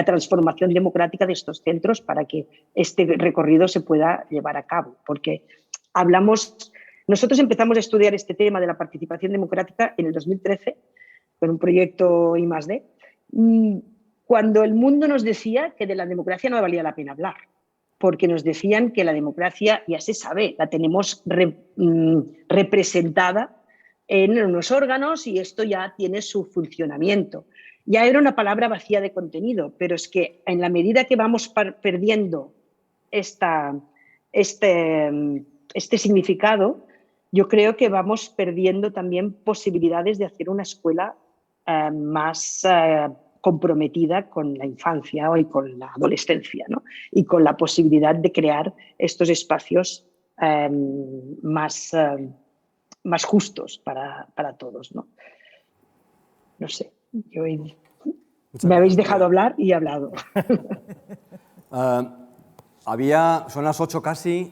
transformación democrática de estos centros para que este recorrido se pueda llevar a cabo. Porque nosotros empezamos a estudiar este tema de la participación democrática en el 2013 con un proyecto I+D, cuando el mundo nos decía que de la democracia no valía la pena hablar, porque nos decían que la democracia ya se sabe, la tenemos representada en unos órganos y esto ya tiene su funcionamiento. Ya era una palabra vacía de contenido, pero es que en la medida que vamos perdiendo este significado, yo creo que vamos perdiendo también posibilidades de hacer una escuela más comprometida con la infancia y con la adolescencia, ¿no? Y con la posibilidad de crear estos espacios más justos para todos, ¿no? No sé, me habéis dejado hablar y he hablado. Son las 8 casi,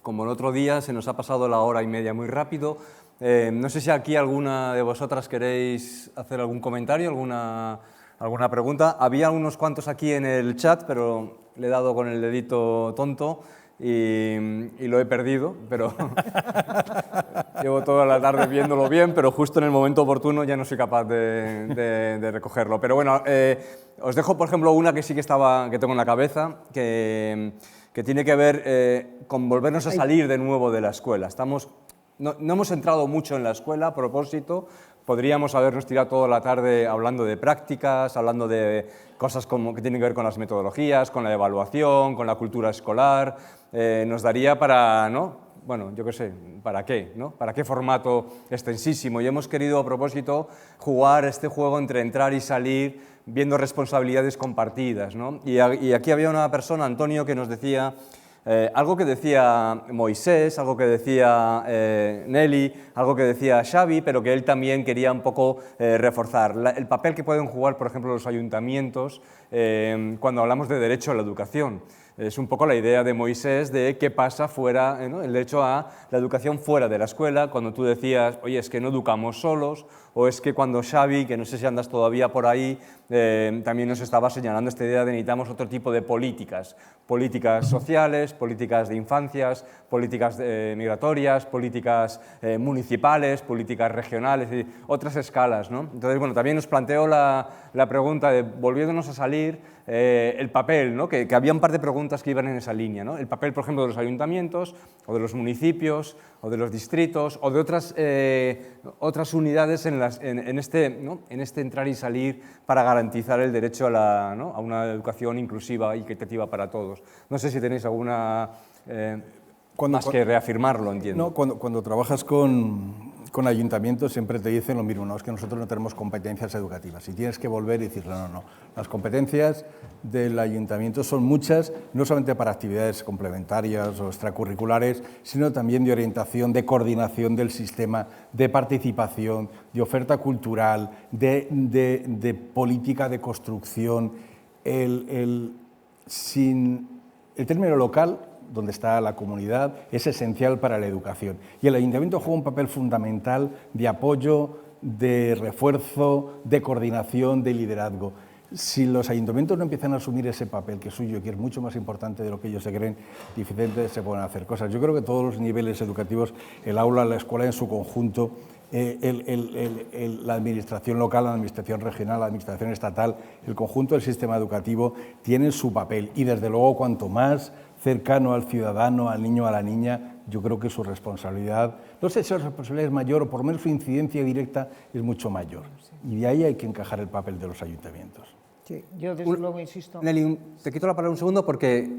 como el otro día se nos ha pasado la hora y media muy rápido. No sé si aquí alguna de vosotras queréis hacer algún comentario, alguna pregunta. Había unos cuantos aquí en el chat, pero le he dado con el dedito tonto y lo he perdido, pero llevo toda la tarde viéndolo bien, pero justo en el momento oportuno ya no soy capaz de recogerlo. Pero bueno, os dejo, por ejemplo, una que sí que tengo en la cabeza, que tiene que ver con volvernos a salir de nuevo de la escuela. no hemos entrado mucho en la escuela a propósito. Podríamos habernos tirado toda la tarde hablando de prácticas, hablando de cosas como que tienen que ver con las metodologías, con la evaluación, con la cultura escolar. Nos daría para, ¿no? Bueno, yo qué sé, ¿para qué? ¿No? ¿Para qué formato extensísimo? Y hemos querido a propósito jugar este juego entre entrar y salir, viendo responsabilidades compartidas, ¿no? Y aquí había una persona, Antonio, que nos decía algo que decía Moisés, algo que decía Nelly, algo que decía Xavi, pero que él también quería un poco reforzar. El papel que pueden jugar, por ejemplo, los ayuntamientos cuando hablamos de derecho a la educación. Es un poco la idea de Moisés de qué pasa fuera, ¿no? El derecho a la educación fuera de la escuela, cuando tú decías, oye, es que no educamos solos, o es que cuando Xavi, que no sé si andas todavía por ahí, también nos estaba señalando esta idea de necesitamos otro tipo de políticas, políticas sociales, políticas de infancias, políticas migratorias, políticas municipales, políticas regionales, otras escalas, ¿no? Entonces, bueno, también nos planteó la pregunta de, volviéndonos a salir, el papel, ¿no? que había un par de preguntas que iban en esa línea, ¿no? El papel, por ejemplo, de los ayuntamientos, o de los municipios, o de los distritos, o de otras unidades en este entrar y salir para garantizar el derecho a una educación inclusiva y equitativa para todos. No sé si tenéis alguna más que reafirmarlo, entiendo. No, cuando trabajas con ayuntamientos siempre te dicen lo mismo, no, es que nosotros no tenemos competencias educativas y tienes que volver y decirle no, las competencias del ayuntamiento son muchas, no solamente para actividades complementarias o extracurriculares, sino también de orientación, de coordinación del sistema, de participación, de oferta cultural, de política de construcción. Sin el término local, donde está la comunidad, es esencial para la educación. Y el ayuntamiento juega un papel fundamental de apoyo, de refuerzo, de coordinación, de liderazgo. Si los ayuntamientos no empiezan a asumir ese papel que es suyo, que es mucho más importante de lo que ellos se creen, difícilmente se pueden hacer cosas. Yo creo que todos los niveles educativos, el aula, la escuela en su conjunto, la administración local, la administración regional, la administración estatal, el conjunto del sistema educativo tienen su papel. Y desde luego, cuanto más cercano al ciudadano, al niño, a la niña, yo creo que su responsabilidad, no sé si su responsabilidad es mayor o por lo menos su incidencia directa es mucho mayor. Y de ahí hay que encajar el papel de los ayuntamientos. Sí, yo desde luego insisto. Nelly, te quito la palabra un segundo porque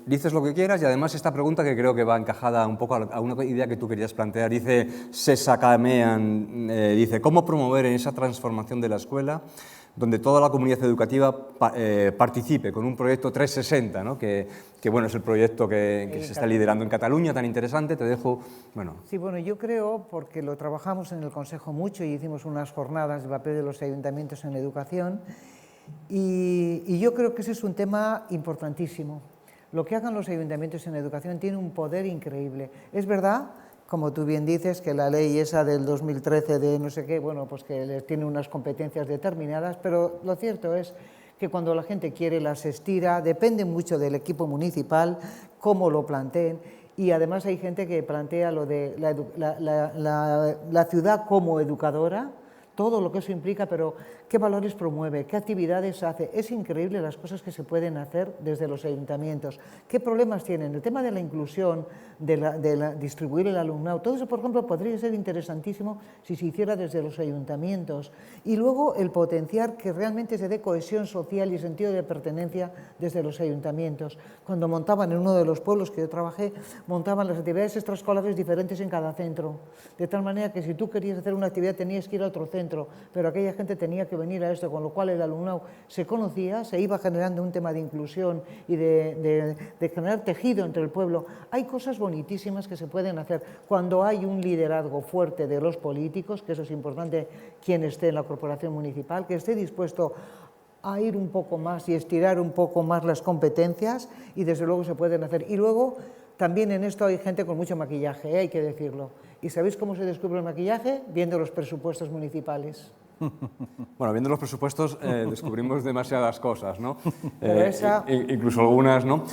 dices lo que quieras y además esta pregunta que creo que va encajada un poco a una idea que tú querías plantear. Dice César Camean, dice, ¿cómo promover en esa transformación de la escuela donde toda la comunidad educativa participe con un proyecto 360, ¿no? que bueno, es el proyecto que se está liderando en Cataluña, tan interesante, te dejo, bueno. Sí, bueno, yo creo, porque lo trabajamos en el Consejo mucho y hicimos unas jornadas de papel de los ayuntamientos en la educación, y yo creo que ese es un tema importantísimo. Lo que hagan los ayuntamientos en la educación tiene un poder increíble. Es verdad, como tú bien dices, que la ley esa del 2013 de no sé qué, bueno, pues que les tiene unas competencias determinadas, pero lo cierto es que cuando la gente quiere las estira, depende mucho del equipo municipal, cómo lo planteen, y además hay gente que plantea lo de la ciudad como educadora, todo lo que eso implica, pero qué valores promueve, qué actividades hace. Es increíble las cosas que se pueden hacer desde los ayuntamientos. ¿Qué problemas tienen? El tema de la inclusión, de distribuir el alumnado, todo eso, por ejemplo, podría ser interesantísimo si se hiciera desde los ayuntamientos. Y luego el potenciar que realmente se dé cohesión social y sentido de pertenencia desde los ayuntamientos. Cuando montaban en uno de los pueblos que yo trabajé, montaban las actividades extraescolares diferentes en cada centro. De tal manera que si tú querías hacer una actividad tenías que ir a otro centro, pero aquella gente tenía que venir a esto, con lo cual el alumnado se conocía, se iba generando un tema de inclusión y de generar tejido entre el pueblo. Hay cosas bonitísimas que se pueden hacer cuando hay un liderazgo fuerte de los políticos, que eso es importante, quien esté en la corporación municipal, que esté dispuesto a ir un poco más y estirar un poco más las competencias, y desde luego se pueden hacer. Y luego también en esto hay gente con mucho maquillaje, hay que decirlo. ¿Y sabéis cómo se descubre el maquillaje? Viendo los presupuestos municipales. Bueno, viendo los presupuestos descubrimos demasiadas cosas, ¿no? Incluso algunas, ¿no?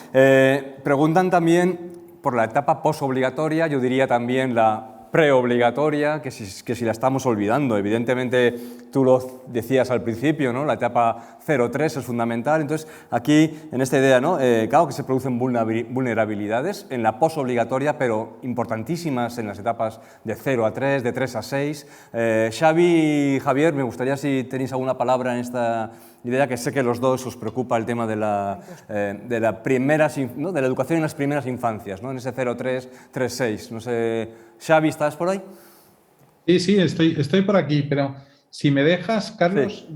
Preguntan también por la etapa posobligatoria, yo diría también la preobligatoria, que si la estamos olvidando. Evidentemente tú lo decías al principio, ¿no? La etapa 0-3 es fundamental. Entonces, aquí, en esta idea, ¿no? Claro que se producen vulnerabilidades en la posobligatoria, pero importantísimas en las etapas de 0 a 3, de 3 a 6. Xavi y Javier, me gustaría si tenéis alguna palabra en esta idea, que sé que los dos os preocupa el tema de la educación en las primeras infancias, ¿no? En ese 0-3, 3-6. No sé, Xavi, ¿estás por ahí? Sí, estoy por aquí, pero si me dejas, Carlos,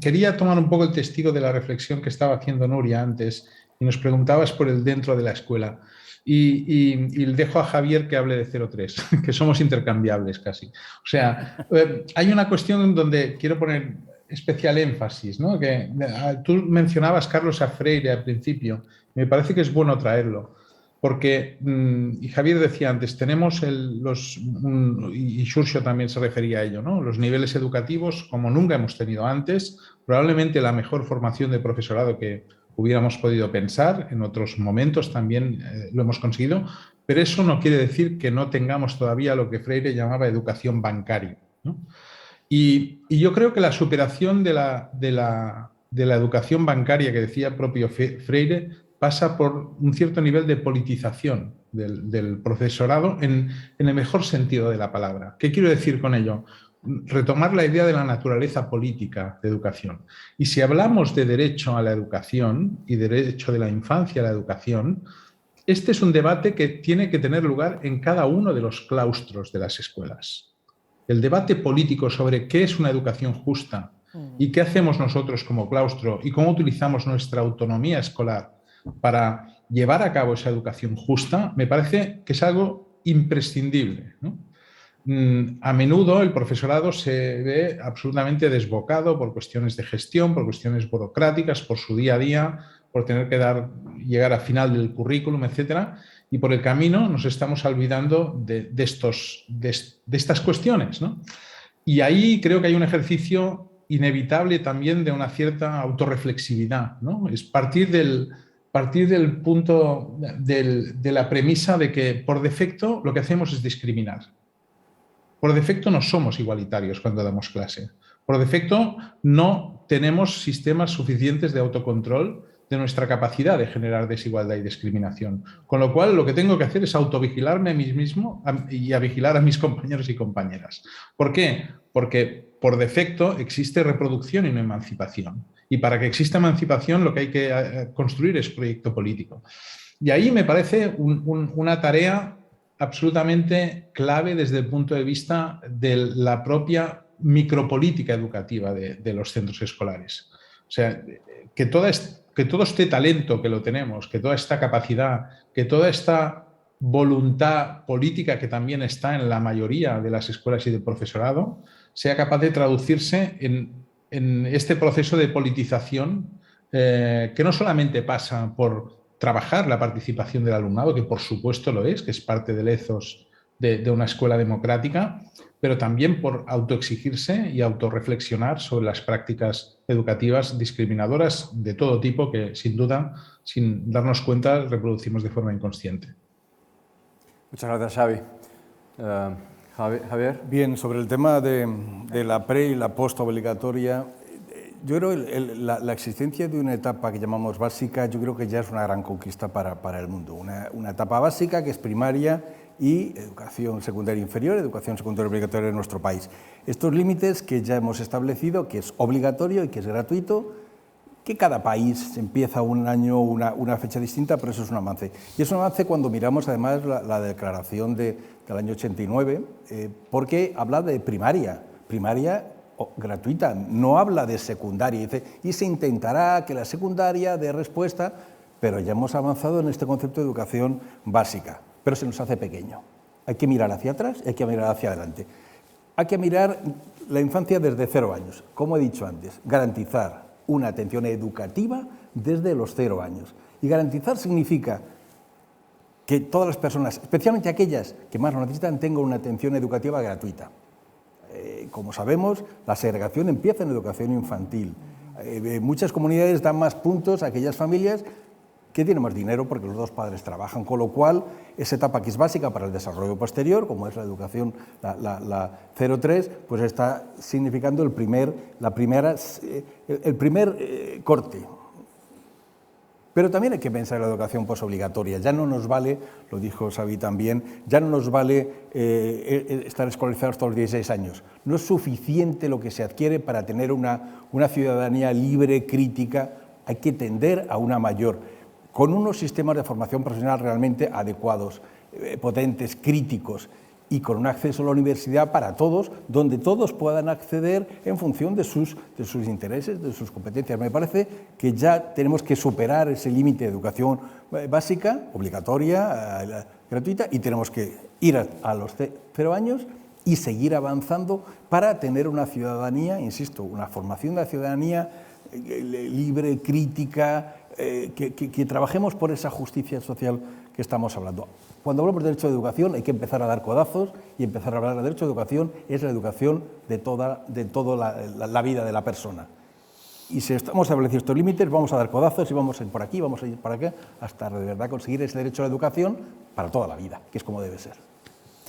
quería tomar un poco el testigo de la reflexión que estaba haciendo Nuria antes y nos preguntabas por el dentro de la escuela. Y dejo a Javier que hable de 0-3, que somos intercambiables casi. O sea, hay una cuestión donde quiero poner especial énfasis, ¿no? Que tú mencionabas, Carlos, a Freire al principio. Me parece que es bueno traerlo. Porque, y Javier decía antes, tenemos y Xurxo también se refería a ello, ¿no? Los niveles educativos como nunca hemos tenido antes, probablemente la mejor formación de profesorado que hubiéramos podido pensar, en otros momentos también lo hemos conseguido, pero eso no quiere decir que no tengamos todavía lo que Freire llamaba educación bancaria, ¿no? Y yo creo que la superación de la educación bancaria que decía el propio Freire pasa por un cierto nivel de politización del profesorado en el mejor sentido de la palabra. ¿Qué quiero decir con ello? Retomar la idea de la naturaleza política de educación. Y si hablamos de derecho a la educación y derecho de la infancia a la educación, este es un debate que tiene que tener lugar en cada uno de los claustros de las escuelas. El debate político sobre qué es una educación justa y qué hacemos nosotros como claustro y cómo utilizamos nuestra autonomía escolar para llevar a cabo esa educación justa, me parece que es algo imprescindible, ¿no? A menudo el profesorado se ve absolutamente desbocado por cuestiones de gestión, por cuestiones burocráticas, por su día a día, por tener que llegar al final del currículum, etcétera, y por el camino nos estamos olvidando de estas cuestiones, ¿no? Y ahí creo que hay un ejercicio inevitable también de una cierta autorreflexividad, ¿no? Es partir del punto de la premisa de que por defecto lo que hacemos es discriminar. Por defecto no somos igualitarios cuando damos clase. Por defecto no tenemos sistemas suficientes de autocontrol de nuestra capacidad de generar desigualdad y discriminación. Con lo cual, lo que tengo que hacer es autovigilarme a mí mismo y a vigilar a mis compañeros y compañeras. ¿Por qué? Porque por defecto existe reproducción y no emancipación. Y para que exista emancipación, lo que hay que construir es proyecto político. Y ahí me parece una tarea absolutamente clave desde el punto de vista de la propia micropolítica educativa de los centros escolares. O sea, que todo este talento que lo tenemos, que toda esta capacidad, que toda esta voluntad política que también está en la mayoría de las escuelas y del profesorado, sea capaz de traducirse en este proceso de politización que no solamente pasa por trabajar la participación del alumnado, que por supuesto lo es, que es parte del ethos de una escuela democrática, pero también por autoexigirse y autorreflexionar sobre las prácticas educativas discriminadoras de todo tipo que, sin duda, sin darnos cuenta, reproducimos de forma inconsciente. Muchas gracias, Xavi. Javier. Bien, sobre el tema de la pre y la post obligatoria, yo creo que la existencia de una etapa que llamamos básica, yo creo que ya es una gran conquista para el mundo. Una etapa básica que es primaria y educación secundaria inferior, educación secundaria obligatoria en nuestro país. Estos límites que ya hemos establecido, que es obligatorio y que es gratuito, que cada país empieza un año una fecha distinta, pero eso es un avance. Y es un avance cuando miramos además la declaración del año 89, porque habla de primaria gratuita, no habla de secundaria, dice, y se intentará que la secundaria dé respuesta, pero ya hemos avanzado en este concepto de educación básica, pero se nos hace pequeño. Hay que mirar hacia atrás y hay que mirar hacia adelante. Hay que mirar la infancia desde 0 años, como he dicho antes, garantizar una atención educativa desde los 0 años. Y garantizar significa que todas las personas, especialmente aquellas que más lo necesitan, tengan una atención educativa gratuita. Como sabemos, la segregación empieza en educación infantil. Muchas comunidades dan más puntos a aquellas familias que tiene más dinero porque los dos padres trabajan, con lo cual esa etapa que es básica para el desarrollo posterior, como es la educación, la 0-3, pues está significando el primer corte. Pero también hay que pensar en la educación posobligatoria. Ya no nos vale, lo dijo Xavi también, ya no nos vale estar escolarizados todos los 16 años. No es suficiente lo que se adquiere para tener una ciudadanía libre, crítica. Hay que tender a una mayor, con unos sistemas de formación profesional realmente adecuados, potentes, críticos, y con un acceso a la universidad para todos, donde todos puedan acceder en función de sus intereses, de sus competencias. Me parece que ya tenemos que superar ese límite de educación básica, obligatoria, gratuita, y tenemos que ir a los 0 años y seguir avanzando para tener una ciudadanía, insisto, una formación de la ciudadanía libre, crítica, que trabajemos por esa justicia social que estamos hablando. Cuando hablamos de derecho de educación hay que empezar a dar codazos y empezar a hablar de derecho de educación es la educación de toda la vida de la persona. Y si estamos estableciendo estos límites vamos a dar codazos y vamos a ir por aquí, vamos a ir por aquí, hasta de verdad conseguir ese derecho a la educación para toda la vida, que es como debe ser.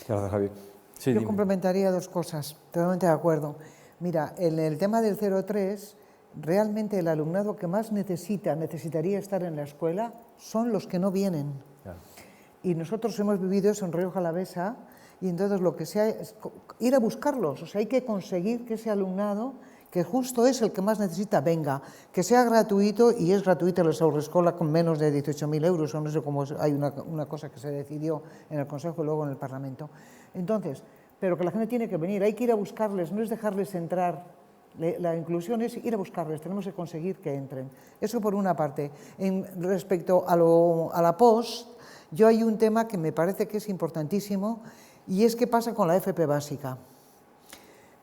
Gracias, Javier. Sí, yo complementaría 2 cosas, totalmente de acuerdo. Mira, en el tema del 0-3, realmente el alumnado que más necesitaría estar en la escuela son los que no vienen. Claro. Y nosotros hemos vivido eso en Rioja Alavesa y entonces lo que sea es ir a buscarlos, o sea, hay que conseguir que ese alumnado, que justo es el que más necesita, venga, que sea gratuito, y es gratuita la Haurreskolak con menos de 18.000 euros, o no sé cómo hay una cosa que se decidió en el Consejo y luego en el Parlamento. Entonces, pero que la gente tiene que venir, hay que ir a buscarles, no es dejarles entrar. La inclusión es ir a buscarles, tenemos que conseguir que entren. Eso por una parte. Respecto a la POS, yo hay un tema que me parece que es importantísimo y es qué pasa con la FP básica.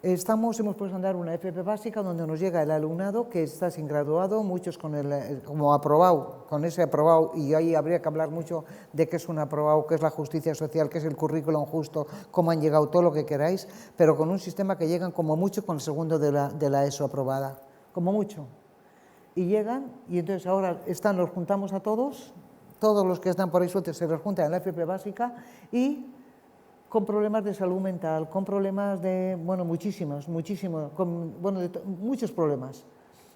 Hemos puesto a andar una FP básica donde nos llega el alumnado que está sin graduado, muchos como aprobado, con ese aprobado, y ahí habría que hablar mucho de qué es un aprobado, qué es la justicia social, qué es el currículum justo, cómo han llegado, todo lo que queráis, pero con un sistema que llegan como mucho con el segundo de la ESO aprobada, como mucho. Y llegan, y entonces ahora los juntamos a todos los que están por ahí sueltos se los juntan en la FP básica y con problemas de salud mental, con problemas de, muchos problemas.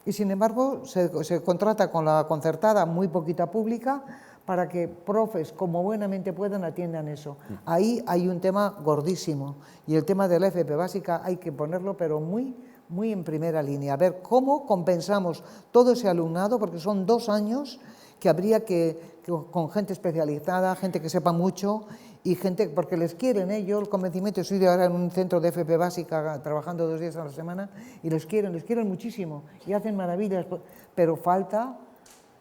Y sin embargo se contrata con la concertada, muy poquita pública, para que profes, como buenamente puedan, atiendan eso. Ahí hay un tema gordísimo y el tema de la FP básica hay que ponerlo, pero muy en primera línea. A ver cómo compensamos todo ese alumnado, porque son 2 años que habría que con gente especializada, gente que sepa mucho y gente, porque les quieren, yo el convencimiento, estoy ahora en un centro de FP básica trabajando 2 días a la semana y les quieren muchísimo y hacen maravillas, pero falta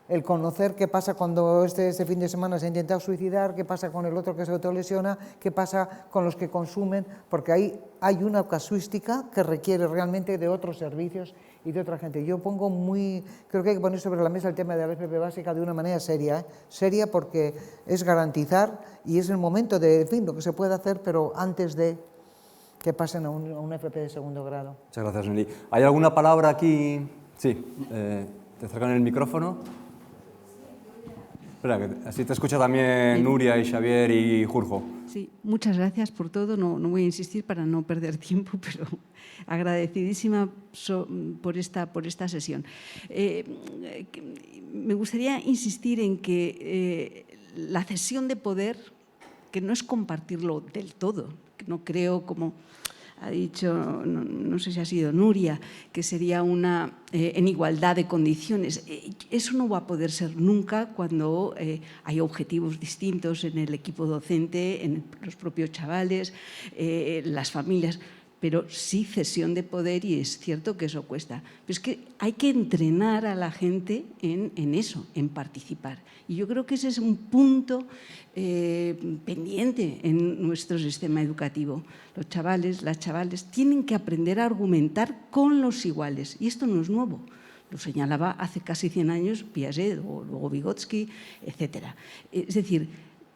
el conocer qué pasa cuando este fin de semana se ha intentado suicidar, qué pasa con el otro que se autolesiona, qué pasa con los que consumen, porque ahí hay una casuística que requiere realmente de otros servicios y de otra gente. Yo creo que hay que poner sobre la mesa el tema de la FP básica de una manera seria, seria porque es garantizar y es el momento de, lo que se puede hacer, pero antes de que pasen a un FP de segundo grado. Muchas gracias, Nelly. ¿Hay alguna palabra aquí? Sí, te acercan el micrófono. Espera, que así te escucha también Nuria y Xavier y Jurjo. Sí, muchas gracias por todo. No voy a insistir para no perder tiempo, pero agradecidísima por esta sesión. Me gustaría insistir en que la cesión de poder, que no es compartirlo del todo, que no creo, como ha dicho, no sé si ha sido Nuria, que sería una en igualdad de condiciones. Eso no va a poder ser nunca cuando hay objetivos distintos en el equipo docente, en los propios chavales, las familias, pero sí cesión de poder, y es cierto que eso cuesta. Pero es que hay que entrenar a la gente en eso, en participar. Y yo creo que ese es un punto pendiente en nuestro sistema educativo. Los chavales, las chavales tienen que aprender a argumentar con los iguales. Y esto no es nuevo. Lo señalaba hace casi 100 años Piaget, o luego Vygotsky, etc. Es decir,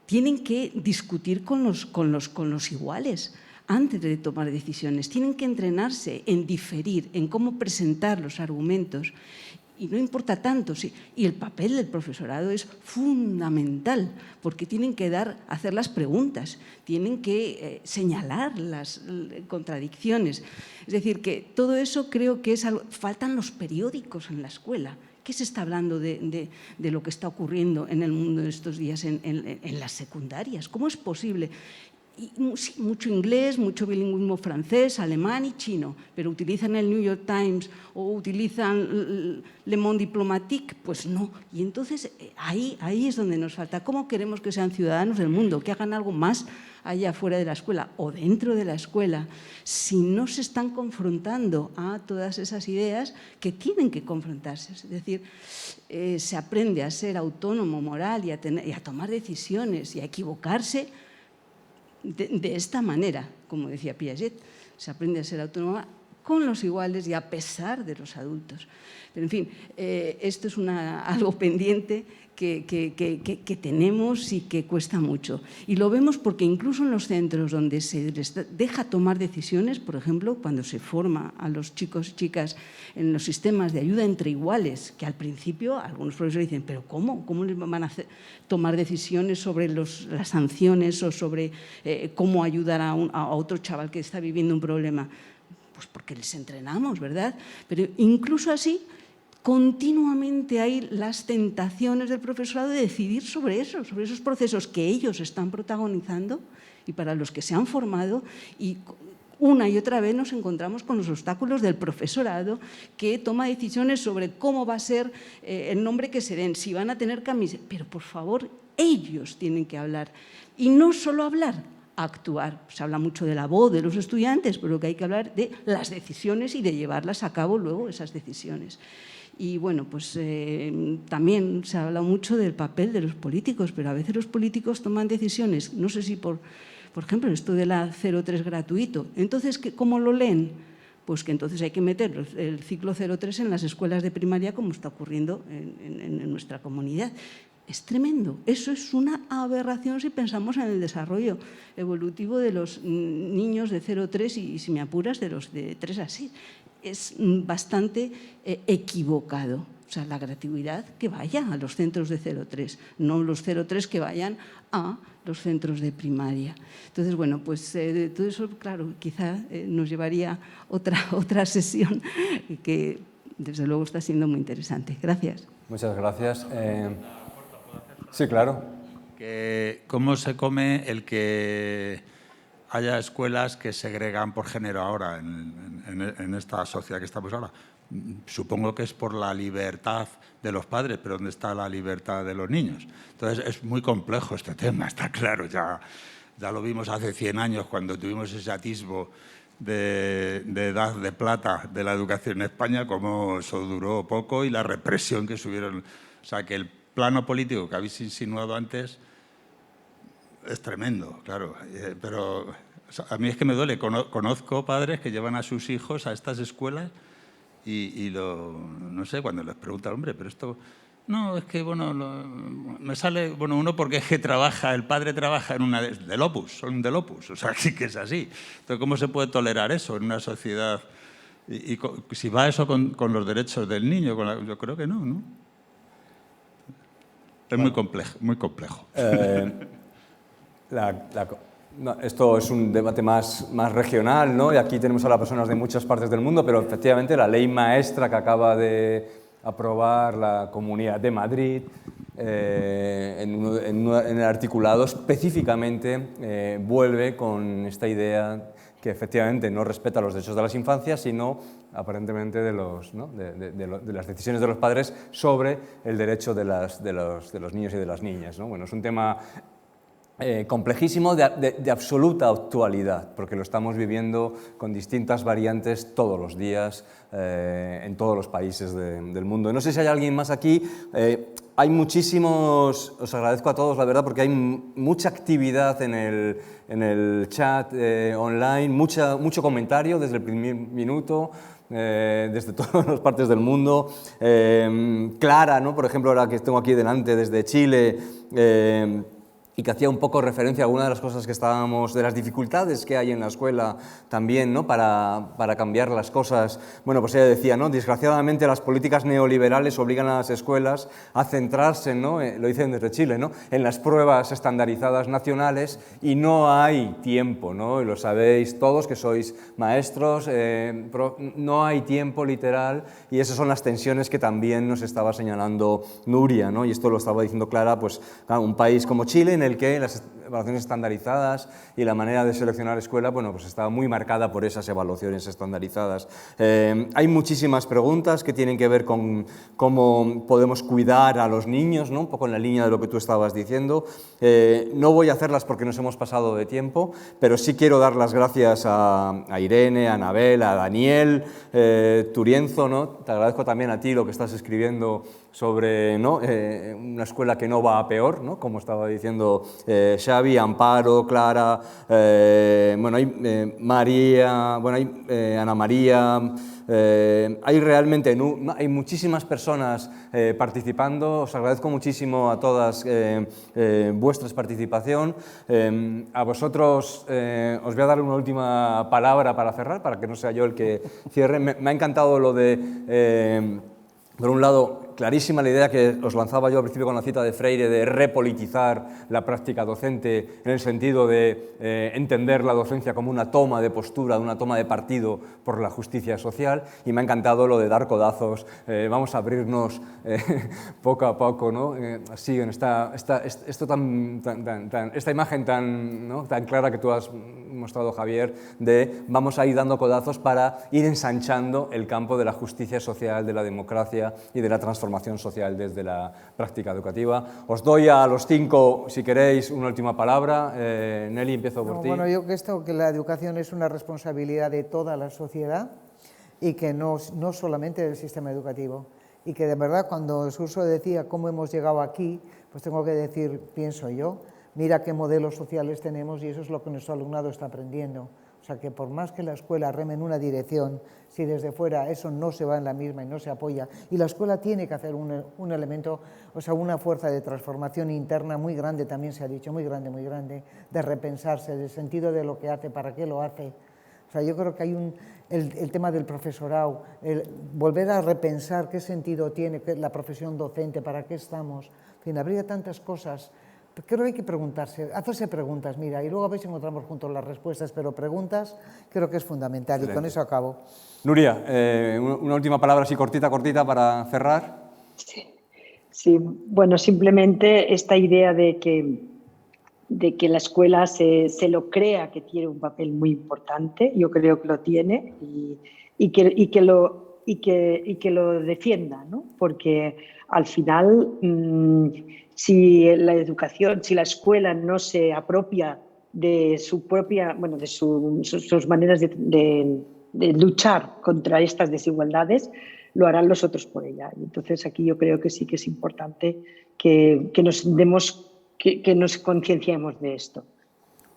tienen que discutir con los iguales antes de tomar decisiones. Tienen que entrenarse en diferir, en cómo presentar los argumentos. Y no importa tanto, sí. Y el papel del profesorado es fundamental, porque tienen que hacer las preguntas, tienen que señalar las contradicciones. Es decir, que todo eso creo que es algo. Faltan los periódicos en la escuela. ¿Qué se está hablando de lo que está ocurriendo en el mundo de estos días en las secundarias? ¿Cómo es posible? Y, sí, mucho inglés, mucho bilingüismo francés, alemán y chino, pero ¿utilizan el New York Times o utilizan Le Monde Diplomatique? Pues no. Y entonces ahí es donde nos falta. ¿Cómo queremos que sean ciudadanos del mundo, que hagan algo más allá fuera de la escuela o dentro de la escuela, si no se están confrontando a todas esas ideas que tienen que confrontarse? Es decir, se aprende a ser autónomo, moral y a tomar decisiones y a equivocarse de esta manera, como decía Piaget, se aprende a ser autónoma con los iguales y a pesar de los adultos. Pero, en fin, esto es algo pendiente que tenemos y que cuesta mucho. Y lo vemos porque incluso en los centros donde se les deja tomar decisiones, por ejemplo, cuando se forma a los chicos y chicas en los sistemas de ayuda entre iguales, que al principio algunos profesores dicen, ¿pero cómo? ¿Cómo les van a tomar decisiones sobre las sanciones o sobre cómo ayudar a otro chaval que está viviendo un problema? Pues porque les entrenamos, ¿verdad? Pero incluso así, continuamente hay las tentaciones del profesorado de decidir sobre esos procesos que ellos están protagonizando y para los que se han formado, y una y otra vez nos encontramos con los obstáculos del profesorado que toma decisiones sobre cómo va a ser el nombre que se den, si van a tener camiseta. Pero, por favor, ellos tienen que hablar. Y no solo hablar, actuar. Se habla mucho de la voz de los estudiantes, pero que hay que hablar de las decisiones y de llevarlas a cabo luego, esas decisiones. Y bueno, pues también se habla mucho del papel de los políticos, pero a veces los políticos toman decisiones, no sé si por ejemplo, esto de la 03 gratuito. Entonces, ¿cómo lo leen? Pues que entonces hay que meter el ciclo 03 en las escuelas de primaria, como está ocurriendo en nuestra comunidad. Es tremendo. Eso es una aberración si pensamos en el desarrollo evolutivo de los niños de 0-3 y, si me apuras, de los de 3 a 6. Es bastante equivocado. O sea, la gratuidad que vaya a los centros de 0-3, no los 0-3 que vayan a los centros de primaria. Entonces, bueno, pues todo eso, claro, quizá nos llevaría otra sesión que, desde luego, está siendo muy interesante. Gracias. Muchas gracias. Sí, claro. ¿Cómo se come el que haya escuelas que segregan por género ahora en esta sociedad que estamos ahora? Supongo que es por la libertad de los padres, pero ¿dónde está la libertad de los niños? Entonces es muy complejo este tema, está claro. Ya lo vimos hace 100 años cuando tuvimos ese atisbo de edad de plata de la educación en España, como eso duró poco y la represión que subieron. O sea, que el plano político que habéis insinuado antes es tremendo, claro. Pero o sea, a mí es que me duele. Conozco padres que llevan a sus hijos a estas escuelas y no sé, cuando les preguntan, hombre, pero esto... No, es que, bueno, me sale... Bueno, uno porque es que el padre trabaja en una del Opus, son del Opus, o sea, sí que es así. Entonces, ¿cómo se puede tolerar eso en una sociedad? Y si va eso con los derechos del niño, yo creo que no, ¿no? Es muy complejo. No, esto es un debate más regional, ¿no? Y aquí tenemos a las personas de muchas partes del mundo, pero efectivamente la ley maestra que acaba de aprobar la Comunidad de Madrid en el articulado específicamente vuelve con esta idea que efectivamente no respeta los derechos de las infancias, sino aparentemente de las decisiones de los padres sobre el derecho de los niños y de las niñas, ¿no? Bueno, es un tema complejísimo, de absoluta actualidad, porque lo estamos viviendo con distintas variantes todos los días en todos los países del mundo. No sé si hay alguien más aquí. Hay muchísimos, os agradezco a todos, la verdad, porque hay mucha actividad en el chat online, mucho comentario desde el primer minuto, desde todas las partes del mundo. Clara, ¿no? Por ejemplo, ahora que tengo aquí delante desde Chile, y que hacía un poco referencia a algunas de las cosas que estábamos, de las dificultades que hay en la escuela también, ¿no? para cambiar las cosas. Bueno, pues ella decía, ¿no? Desgraciadamente las políticas neoliberales obligan a las escuelas a centrarse, ¿no? Lo dicen desde Chile, ¿no? En las pruebas estandarizadas nacionales y no hay tiempo, ¿no? Y lo sabéis todos que sois maestros, no hay tiempo literal, y esas son las tensiones que también nos estaba señalando Nuria, ¿no? Y esto lo estaba diciendo Clara, pues claro, un país como Chile en el que las evaluaciones estandarizadas y la manera de seleccionar escuela, bueno, pues estaba muy marcada por esas evaluaciones estandarizadas. Hay muchísimas preguntas que tienen que ver con cómo podemos cuidar a los niños, ¿no? Un poco en la línea de lo que tú estabas diciendo. No voy a hacerlas porque nos hemos pasado de tiempo, pero sí quiero dar las gracias a Irene, a Anabel, a Daniel Turienzo, ¿no? Te agradezco también a ti lo que estás escribiendo sobre, ¿no? Una escuela que no va a peor, ¿no? Como estaba diciendo Xavi, Amparo, Clara, bueno, hay María, bueno, hay Ana María, hay realmente hay muchísimas personas participando. Os agradezco muchísimo a todas vuestra participación. A vosotros os voy a dar una última palabra para cerrar, para que no sea yo el que cierre. Me ha encantado lo de, por un lado, clarísima la idea que os lanzaba yo al principio con la cita de Freire de repolitizar la práctica docente en el sentido de entender la docencia como una toma de postura, una toma de partido por la justicia social, y me ha encantado lo de dar codazos, vamos a abrirnos poco a poco, ¿no? Así, en esta imagen tan, ¿no? tan clara que tú has mostrado, Javier, de vamos a ir dando codazos para ir ensanchando el campo de la justicia social, de la democracia y de la transformación social desde la práctica educativa. Os doy a los 5, si queréis, una última palabra. Nelly, empiezo por ti. Bueno, yo creo que la educación es una responsabilidad de toda la sociedad y que no solamente del sistema educativo. Y que de verdad, cuando Suso decía cómo hemos llegado aquí, pues tengo que decir, pienso yo, mira qué modelos sociales tenemos y eso es lo que nuestro alumnado está aprendiendo. O sea, que por más que la escuela reme en una dirección, si desde fuera eso no se va en la misma y no se apoya, y la escuela tiene que hacer un elemento, o sea, una fuerza de transformación interna muy grande, también se ha dicho, muy grande, de repensarse, del sentido de lo que hace, para qué lo hace. O sea, yo creo que hay el tema del profesorado, el volver a repensar qué sentido tiene la profesión docente, para qué estamos. En fin, habría tantas cosas. Creo que hay que preguntarse, hacerse preguntas, mira, y luego a ver si encontramos juntos las respuestas, pero preguntas creo que es fundamental. Excelente. Y con eso acabo. Nuria, una última palabra así cortita para cerrar. Sí, bueno, simplemente esta idea de que la escuela se lo crea que tiene un papel muy importante, yo creo que lo tiene, y que lo defienda, ¿no? Porque al final, si la educación, si la escuela no se apropia de su propia, bueno, de sus maneras de luchar contra estas desigualdades, lo harán los otros por ella. Y entonces aquí yo creo que sí que es importante que nos concienciemos de esto.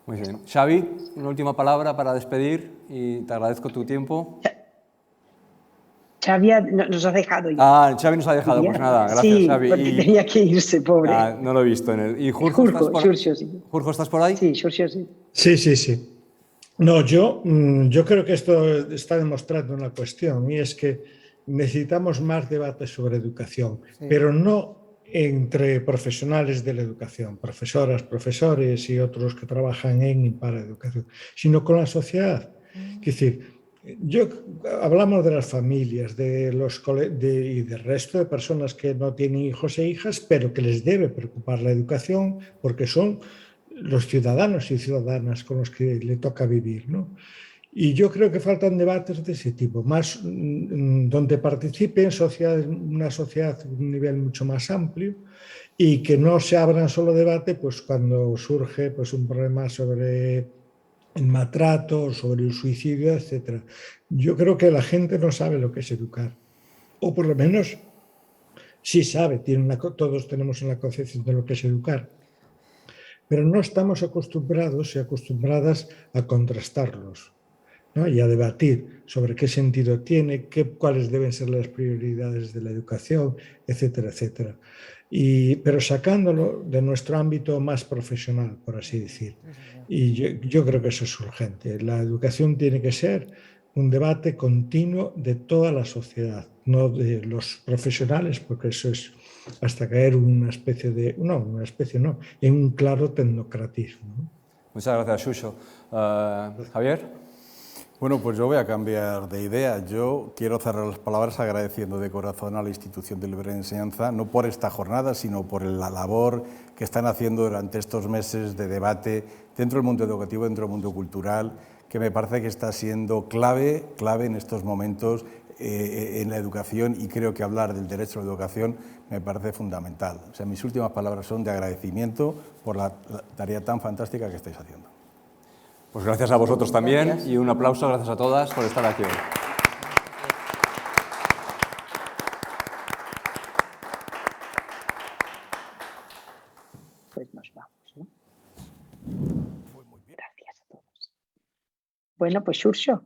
Muy bien. Xavi, una última palabra para despedir y te agradezco tu tiempo. Xavi nos ha dejado ya. Xavi nos ha dejado, pues nada, gracias, sí, Xavi. Porque tenía que irse, pobre. No lo he visto en el... ¿Y Jurjo, ¿estás por ahí? Sí, Xurxo, sí. Sí. No, yo creo que esto está demostrando una cuestión, y es que necesitamos más debate sobre educación, pero no entre profesionales de la educación, profesoras, profesores y otros que trabajan en y para educación, sino con la sociedad. Es decir, hablamos de las familias, y del resto de personas que no tienen hijos e hijas, pero que les debe preocupar la educación porque son los ciudadanos y ciudadanas con los que le toca vivir, ¿no? Y yo creo que faltan debates de ese tipo, más donde participen una sociedad a un nivel mucho más amplio y que no se abran solo debate pues, cuando surge pues, un problema sobre el maltrato, sobre el suicidio, etc. Yo creo que la gente no sabe lo que es educar, o por lo menos sí sabe, todos tenemos una concepción de lo que es educar, pero no estamos acostumbrados y acostumbradas a contrastarlos, ¿no? Y a debatir sobre qué sentido tiene, cuáles deben ser las prioridades de la educación, etcétera, etcétera. pero sacándolo de nuestro ámbito más profesional, por así decir. Y yo creo que eso es urgente. La educación tiene que ser un debate continuo de toda la sociedad, no de los profesionales, porque eso es hasta caer una especie de... No, una especie no, en un claro tecnocratismo, ¿no? Muchas gracias, Xurxo. Javier. Bueno, pues yo voy a cambiar de idea. Yo quiero cerrar las palabras agradeciendo de corazón a la Institución de Libre Enseñanza, no por esta jornada, sino por la labor que están haciendo durante estos meses de debate dentro del mundo educativo, dentro del mundo cultural, que me parece que está siendo clave en estos momentos en la educación, y creo que hablar del derecho a la educación me parece fundamental. O sea, mis últimas palabras son de agradecimiento por la tarea tan fantástica que estáis haciendo. Pues gracias a vosotros también y un aplauso, gracias a todas por estar aquí hoy. Pues nos vamos, ¿no? Gracias a todos. Bueno, pues Xurxo.